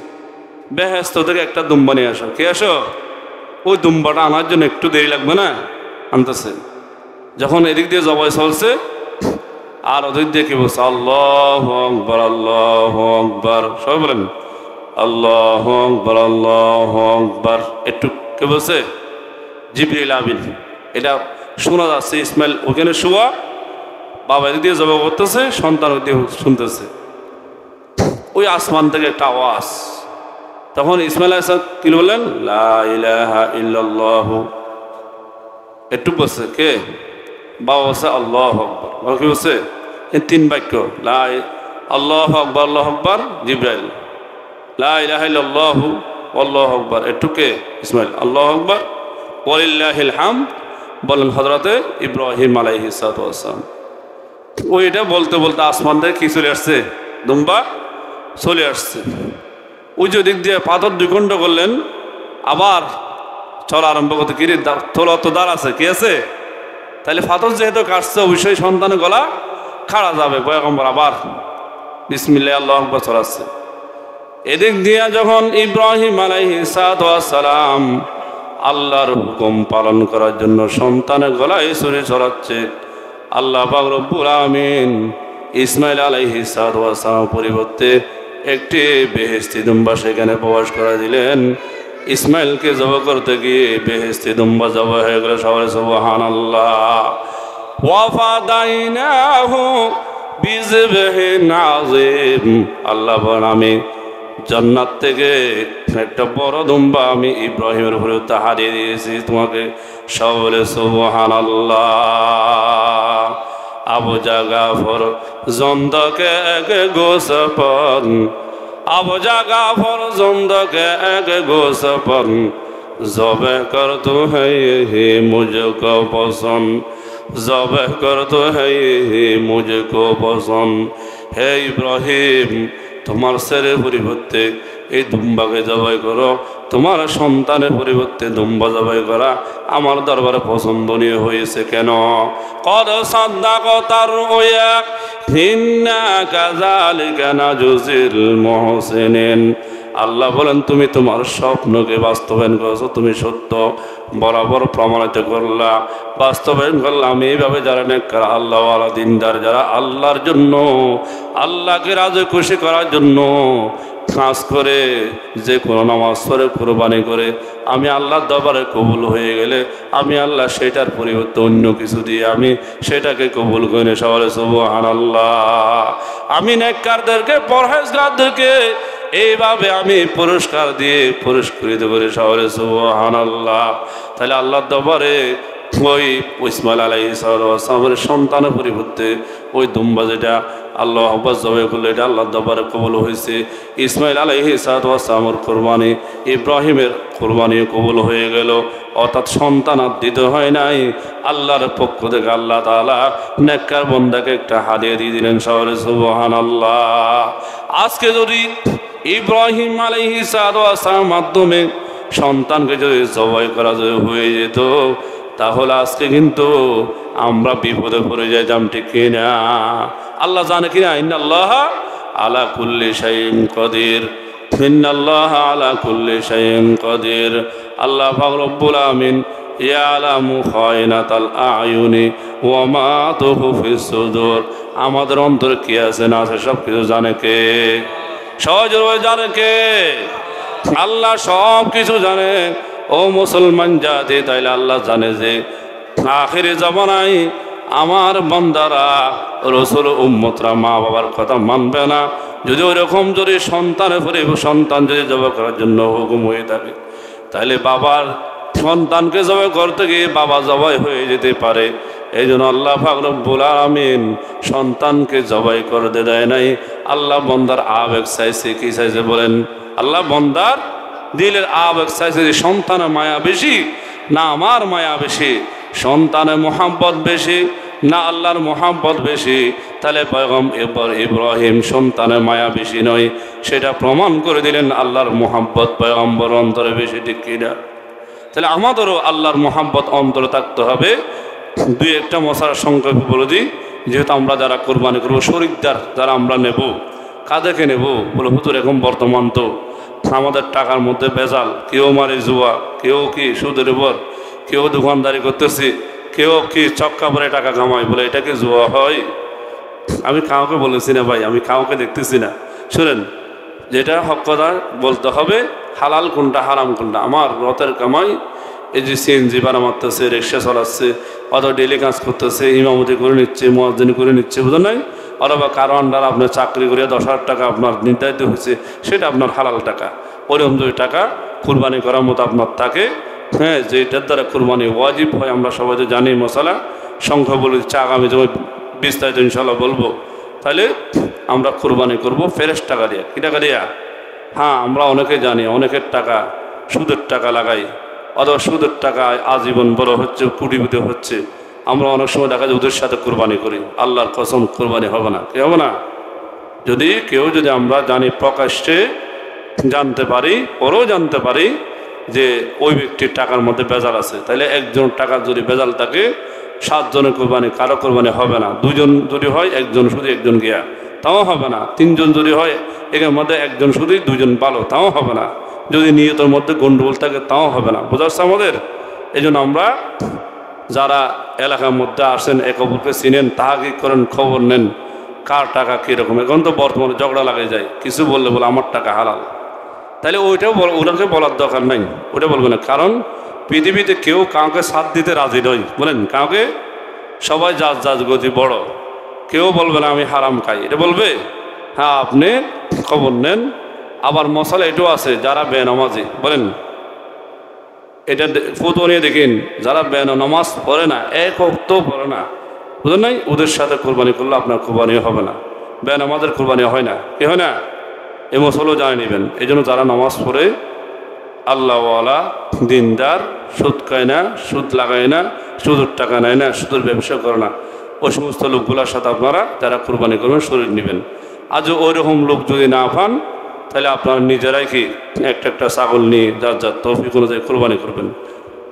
বেহেশত থেকে একটা দুম্বা নিয়ে আসো। কে আসো? ওই দুম্বাটা আনার জন্য একটু দেরি লাগবে না? আনতেছে। যখন এদিক দিয়ে জবাই চলছে, আর ওদের দিয়ে কি বলছে আল্লাহু আকবার আল্লাহু আকবার, সবাই বলেন আল্লাহু আকবার আল্লাহু আকবার। একটু কে বলছে? জিবরিল আমিন। এটা শোনা যাচ্ছে, ইসমাইল ওখানে শোয়া, বাবা এদিক দিয়ে জবাব করতেছে, সন্তান ওদিক দিয়ে শুনতেছে। ওই আসমান থেকে একটা আওয়াজ, তখন ইসমাইল আলাইহিস সালাম কি বললেন? লা ইলাহা ইল্লাল্লাহ। একটু বলছে কে? বাবা বলছে আল্লাহু আকবার। বাবা কি বলছে? এই তিন বাক্য, লা আল্লাহু আকবার আল্লাহু আকবার, জিবরাইল লা ইলাহা ইল্লাল্লাহ আল্লাহু আকবার। একটু কে? ইসমাইল আল্লাহু আকবার ওয়ালিল্লাহিল হামদ বলেন হযরতে ইব্রাহিম আলাইহিস সালাতু ওয়াস সালাম। ওইটা বলতে বলতে আসমান থেকে কি চলে আসছে? দুম্বা চলে আসছে। ওই যে দিক দিয়ে পাথর 2 খণ্ড করলেন, আবার চলা আরম্ভ করতে, কিরে তোলা তো দাঁড় আছে, কি আছে? তাহলে পাথর যেহেতু কাটছে অবশ্যই সন্তানের গলা খাড়া যাবে। পয়গম্বর আবার বিসমিল্লাহ আল্লাহু আকবার চলাচ্ছে। এদিক দিয়ে যখন ইব্রাহিম আলাইহিস সালাতু ওয়াস সালাম আল্লাহর হুকুম পালন করার জন্য সন্তানের গলায় ছুরি চড়াচ্ছে, আল্লাহ পাক রব্বুল আমিন ইসমাইল আলাইহিস সালাতু ওয়াস সালাম পরিবর্তে একটি বেহেশতি দুম্বা সেখানে প্রবেশ করে দিলেন। ইসমাইলকে জবাই করতে গিয়ে বেহেশতি দুম্বা জবাই হয়ে গেল। সবাই সুবহানাল্লাহ। ওয়া ফাদাইনাহু বিযবহিন আযীম। আল্লাহ বলেন আমি জান্নাত থেকে একটা বড় দুম্বা আমি ইব্রাহিমের উপরে হারিয়ে দিয়েছি তোমাকে। সবাই বলে সুবহানাল্লাহ। আবু জাগাফর জন্দকে এক গোসপন, আবু জাগাফর জন্দকে এক গোসপন, জবে কর তো হে মুঝকো পসন্দ, জবে কর তো হে মুঝকো পসন্দ। হে ইব্রাহিম তোমার ছেলের পরিবর্তে এই দুম্বাকে জবাই করো, তোমার সন্তানের পরিবর্তে দুম্বা জবাই করা আমার দরবারে পছন্দনীয় হয়েছে কেন? কদ সাদ্দাকাতার রুয়া ইন্না কাযালিকা নাজজিল মুহসিনিন। আল্লাহ বলেন তুমি তোমার স্বপ্নকে বাস্তবায়ন করেছো, তুমি সত্য বরাবর প্রমাণিত করলা, বাস্তবায়ন করলাম। আমি এইভাবে যারা নেককার আল্লাহ ওয়ালা দিনদার, যারা আল্লাহর জন্য আল্লাহকে রাজি খুশি করার জন্য কাজ করে, যে কোনো নামাজ পড়ে কুরবানি করে, আমি আল্লাহর দরবারে কবুল হয়ে গেলে আমি আল্লাহ সেটার পরিবর্তে অন্য কিছু দিয়ে আমি সেটাকে কবুল করে নে। সবাই সুবহানাল্লাহ। আমি নেককারদেরকে পরহেজগারদেরকে এইভাবে আমি পুরস্কার দিয়ে পুরস্কৃত করে। সবাই সুবহানাল্লাহ। তাহলে আল্লাহর দরবারে ওই ইসমাইল আলাইহিস সালামের সন্তানের পরিবর্তে ওই দুম্বা যেটা আল্লাহ আব্বাস জবাই করলো, এটা আল্লাহর দরবারে কবুল হয়েছে। ইসমাইল আলাইহিস সালামের কোরবানি, ইব্রাহিমের কোরবানি কবুল হয়ে গেল। অর্থাৎ সন্তান আর দিতে হয় নাই, আল্লাহর পক্ষ থেকে আল্লাহ তাআলা নেককার বান্দাকে একটা হাদিয়া দিয়ে দিলেন। সবাই সুবহানাল্লাহ। আজকে যদি ইব্রাহিম আলাইহিস সালামের মাধ্যমে সন্তানকে যদি জবাই করা হয়ে যেত, তাহলে আজকে কিন্তু আমরা বিপদে পড়ে যাইতাম, ঠিক কিনা? আল্লাহ জানে কিনা? ইন্নাল্লাহা আলা কুল্লি শাইইন কাদির, ইন্নাল্লাহা আলা কুল্লি শাইইন কাদির। আল্লাহ পাক রব্বুল আমিন ইয়ালামু খায়নাতাল আয়ুনি ওয়া মা তুখফিস সুদূর। আমাদের অন্তরে কি আছে না আছে সব কিছু জানে কে? সহজভাবে জানে কে? আল্লাহ সব কিছু জানে। ও মুসলমান জাতি, তাইলে আল্লাহ জানে যে আখিরি জামানায় আমার বান্দারা, রসুল উম্মতরা মা বাবার কথা মানবে না। যদি ওইরকম যদি সন্তানের পরে সন্তান যদি জবাই করার জন্য হুকুম হয়ে থাকে, তাহলে বাবার সন্তানকে জবাই করতে গিয়ে বাবা জবাই হয়ে যেতে পারে। এই জন্য আল্লাহ পাক রব্বুল আমিন সন্তানকে জবাই করতে দেয় নাই। আল্লাহ বান্দার আবেগ চাইছে, কি চাইছে বলেন? আল্লাহ বান্দার দিলের আবেগ চাইছে যে সন্তানের মায়া বেশি না আমার মায়া বেশি, সন্তানের মোহাব্বত বেশি না আল্লাহর মোহাব্বত বেশি? তাহলে পয়গম্বর ইব্রাহিম সন্তানের মায়া বেশি নয়, সেটা প্রমাণ করে দিলেন আল্লাহর মোহাব্বত পয়গম্বর অন্তরে বেশি, ঠিক কিনা? তাহলে আমাদেরও আল্লাহর মোহাব্বত অন্তরে থাকতে হবে। দুই একটা মশার সংক্ষেপ বলে দিই, যেহেতু আমরা যারা কোরবানি করবো, শরিকদার যারা আমরা নেব, কাদেরকে নেব? বলে হুজুর এখন বর্তমান তো আমাদের টাকার মধ্যে ভেজাল, কেউ মারে জুয়া, কেউ কি সুদের উপর, কেউ দোকানদারি করতেছি, কেউ কি চক্কা পরে টাকা কামায়, বলে এটা কি জুয়া হয়? আমি কাউকে বলেছি না ভাই, আমি কাউকে দেখতেছি না। শুনেন, যেটা হক কথা বলতে হবে, হালাল কোনটা হারাম কোনটা। আমার রথের কামাই, এই যে সিএনজি ভাড়া মারতেছে, রিক্সা চালাচ্ছে, অথবা ডেলি কাজ করতেছে, ইমামতি করে নিচ্ছে, মুয়াজ্জিন করে নিচ্ছে, বুঝলেন নাই? অথবা কারো আন্ডার আপনার চাকরি করে 10,000 টাকা আপনার নির্ধারিত হয়েছে, সেটা আপনার হালাল টাকা। ওরকম যদি টাকা কুরবানি করার মতো আপনার থাকে, হ্যাঁ, যেটার দ্বারা কুরবানি ওয়াজিব হয়, আমরা সবাই তো জানি মশালা সংখ্যা বলে দিচ্ছে, আগামী সময় বিস্তারিত ইনশাল্লাহ বলবো। তাহলে আমরা কুরবানি করব ফ্রেশ টাকা দিয়ে। কী টাকা দিয়া? হ্যাঁ, আমরা অনেকে জানি অনেকের টাকা সুদের টাকা লাগাই, অথবা সুদের টাকা আজীবন বড় হচ্ছে, কোটিপতি হচ্ছে। আমরা অনেক সময় দেখা যায় ওদের সাথে কুরবানি করি, আল্লাহর কসম কুরবানি হবে না। কি হবে না? যদি আমরা জানি, প্রকাশ্যে জানতে পারি, পরেও জানতে পারি যে ওই ব্যক্তির টাকার মধ্যে বেজাল আছে, তাহলে একজন টাকার যদি বেজাল থাকে, 7 জনের কোরবানি কারো কোরবানি হবে না। 2 জন যদি হয়, একজন শুধু একজন গিয়া, তাও হবে না। 3 জন যদি হয়, এর মধ্যে একজন শুধুই, 2 জন ভালো, তাও হবে না। যদি নিয়তের মধ্যে গন্ডগোল থাকে, তাও হবে না। বোঝা যাচ্ছে আমাদের? এই জন্য আমরা যারা এলাকার মধ্যে আসেন, একে অপরকে চিনেন, তাহাকি করেন, খবর নেন কার টাকা কীরকম। এখন তো বর্তমানে ঝগড়া লাগে যায়, কিছু বললে বলে আমার টাকা হালাল, তাহলে ওইটাও ওনাকে বলার দরকার নাই, ওটা বলবে না। কারণ পৃথিবীতে কেউ কাউকে সাথ দিতে রাজি নয়, বলেন কাউকে, সবাই যার গতি বড়, কেউ বলবে না আমি হারাম খাই, এটা বলবে? হ্যাঁ, আপনি খবর নেন। আবার মশালা এটাও আছে, যারা বেনামাজি, বলেন এটা ফটো নিয়ে দেখেন, যারা নামাজ পড়ে না, এক ওয়াক্ত পড়ে না, বুঝলেন নাই, ওদের সাথে কোরবানি করলে আপনার কোরবানিও হবে না, বেনামাজের কোরবানি হয় না। কি হয় না? এ মশালাও জানে নেবেন। এই জন্য যারা নামাজ পড়ে, আল্লাহওয়ালা, দিনদার, সুদ খায় না, সুদ লাগায় না, সুদের টাকা নেয় না, সুদের ব্যবসা করে না, ওই সমস্ত লোকগুলোর সাথে আপনারা যারা কোরবানি করবেন শরীর নেবেন। আজও ওই রকম লোক যদি না পান, তাহলে আপনারা নিজেরাই কি একটা ছাগল নিয়ে যার তৌফিক অনুযায়ী কোরবানি করবেন।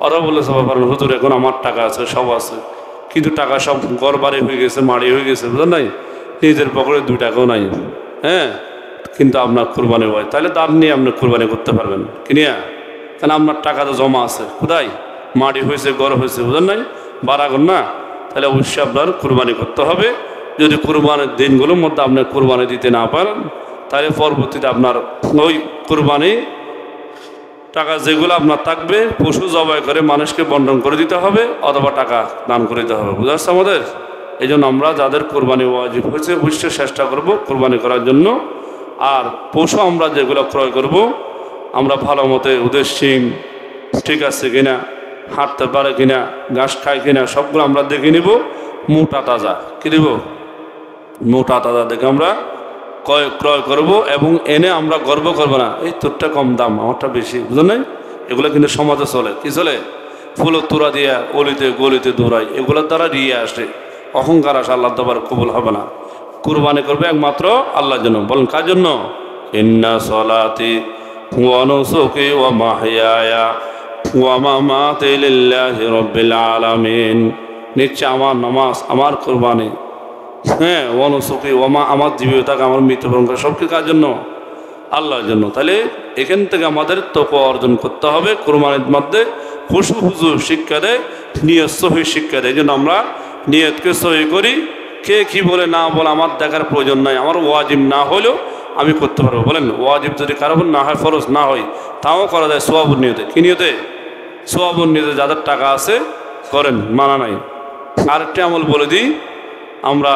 ওরা বলে সবাই পারেন, হুজুর এখন আমার টাকা আছে, সব আছে, কিন্তু টাকা সব ঘর বাড়ি হয়ে গেছে, মাড়ি হয়ে গেছে, বুঝলেন নাই, নিজের পকেটে 2 টাকাও নাই, হ্যাঁ, কিন্তু আপনার কোরবানি হয়, তাহলে দাম নিয়ে আপনি কোরবানি করতে পারবেন কিনিয়া? কেন আপনার টাকা তো জমা আছে, কোথায় মাটি হয়েছে, ঘর হয়েছে, বুঝলেন নাই, বাড়াগর না, তাহলে অবশ্যই আপনার কোরবানি করতে হবে। যদি কোরবানির দিনগুলোর মধ্যে আপনি কোরবানি দিতে না পারেন, তাহলে পরবর্তীতে আপনার ওই কোরবানি টাকা যেগুলো আপনার থাকবে, পশু জবাই করে মানুষকে বন্টন করে দিতে হবে, অথবা টাকা দান করে দিতে হবে। বুঝা যাচ্ছে আমাদের? এই জন্য আমরা যাদের কোরবানি ওয়াজিব হয়েছে, অবশ্যই চেষ্টা করব কোরবানি করার জন্য। আর পশু আমরা যেগুলো ক্রয় করব, আমরা ভালো মতে ওদের শিং ঠিক আছে কিনা, হাঁটতে পারে কিনা, ঘাস খায় কিনা, সবগুলো আমরা দেখে নিব। মোটা তাজা কি দেব? মোটা তাজা দেখে আমরা ক্রয় করব, এবং এনে আমরা গর্ব করবো না এই তোরটা কম দাম, আমারটা বেশি, বুঝলেন নাই? এগুলো কিন্তু সমাজে চলে, কি চলে? ফুলের তোড়া দিয়া অলিতে গলিতে দৌড়ায়, এগুলোর দ্বারা রিয়ে আসে, অহংকার আসে, আল্লাহ দরবার কবুল হবে না। কুরবানি করবে একমাত্র আল্লাহর জন্য। বলেন কার জন্য? ইন্না সলাতি ওয়া নুসুকি ওয়া মাহইয়ায়া ওয়া মামাতি লিল্লাহি রাব্বিল আলামিন। নিশ্চয় আমার নামাজ, আমার কুরবানি, হ্যাঁ, ওয়া নুসুকি ওয়া মা, আমার জীবিতকে, আমার মৃত্যুবরণ করা, সব কি কার জন্য? আল্লাহর জন্য। তাহলে এখান থেকে আমাদের তাকওয়া অর্জন করতে হবে। কুরবানির মধ্যে খুশু শিক্ষা দেয়, নিয়ত সহি শিক্ষা দেয়। এই জন্য আমরা নিয়তকে সহি করি। কে কি বলে না বলে আমার দেখার প্রয়োজন নাই। আমার ওয়াজিব না হলেও আমি করতে পারবো। বলেন ওয়াজিব যদি কারো না হয়, ফরজ না হয়, তাও করা যায় সোয়াবুর নিয়তে। কি নিয়তে? সোয়াবুর নিয়তে। যাদের টাকা আছে করেন, মানা নাই। আরেকটা আমল বলে দিই, আমরা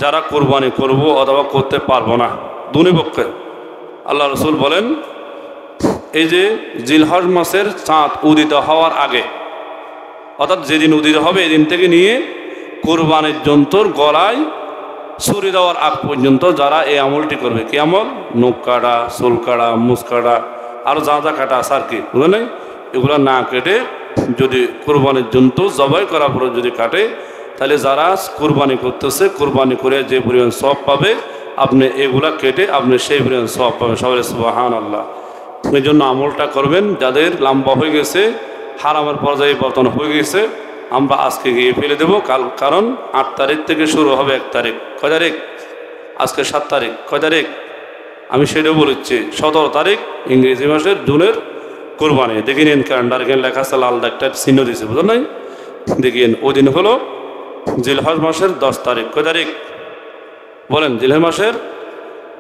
যারা কোরবানি করব অথবা করতে পারবো না, দুই পক্ষে আল্লাহ রসুল বলেন, এই যে জিলহজ মাসের চাঁদ উদিত হওয়ার আগে, অর্থাৎ যেদিন উদিত হবে এদিন থেকে নিয়ে কোরবানির জন্তুর গলায় ছুরি দেওয়ার আগ পর্যন্ত যারা এই আমলটি করবে, কি আমল? নখ কাটা, চুল কাটা, মুছ কাটা, আরও যা যা কাটা আছে আর কি, বুঝলেন নাই, এগুলো না কেটে যদি কোরবানির জন্তু জবাই করার পরে যদি কাটে, তাহলে যারা কোরবানি করতেছে, কোরবানি করে যে পরিমাণ সওয়াব পাবে, আপনি এগুলা কেটে আপনি সেই পরিমাণ সওয়াব পাবেন। সবাই সুবহানাল্লাহ। এই জন্য আমলটা করবেন। যাদের লম্বা হয়ে গেছে, হারামের পর্যায়ে পতন হয়ে গেছে, আমরা আজকে গিয়ে ফেলে দেবো। কারণ 8 তারিখ থেকে শুরু হবে 1 তারিখ। কয় তারিখ? আজকে 7 তারিখ। কয় তারিখ? আমি সেটাও বলেছি, 17 তারিখ ইংরেজি মাসের জুনের কোরবানি। দেখে নিন ক্যালেন্ডার, এখানে লেখা আছে, লাল একটা চিহ্ন দিয়েছে, বুঝলেন নাই? দেখিয়েন ওই দিন হলো জিলহজ মাসের 10 তারিখ। কয় তারিখ? বলেন জিলহজ মাসের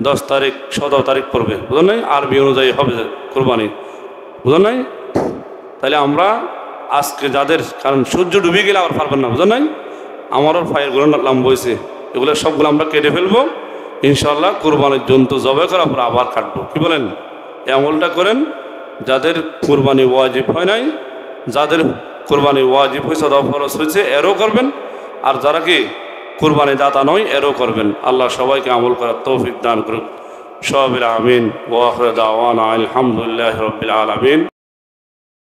10 তারিখ 17 তারিখ পড়বে, বুঝলেন নাই? আরবি অনুযায়ী হবে কোরবানি, বুঝলেন নাই? তাহলে আমরা আজকে যাদের, কারণ সূর্য ডুবে গেলে আবার পারবেন না, বুঝলেন নাই? আমারও ফায়ারগুলো লম্বা হয়েছে, এগুলো সবগুলো আমরা কেটে ফেলবো ইনশাল্লাহ। কোরবানির জন্তু জবাই করার পর আবার কাটবো, কি বলেন? এই আমলটা করেন যাদের কোরবানি ওয়াজিব হয় নাই, যাদের কোরবানি ওয়াজিব হয়েছে অথবা ফরজ হয়েছে এরও করবেন, আর যারা কি কোরবানি দাতা নয় এরও করবেন। আল্লাহ সবাইকে আমল করার তৌফিক দান করুক। সবিল আমিন ওয়া আখিরু দাওয়ানা আলহামদুলিল্লাহি রাব্বিল আলামিন।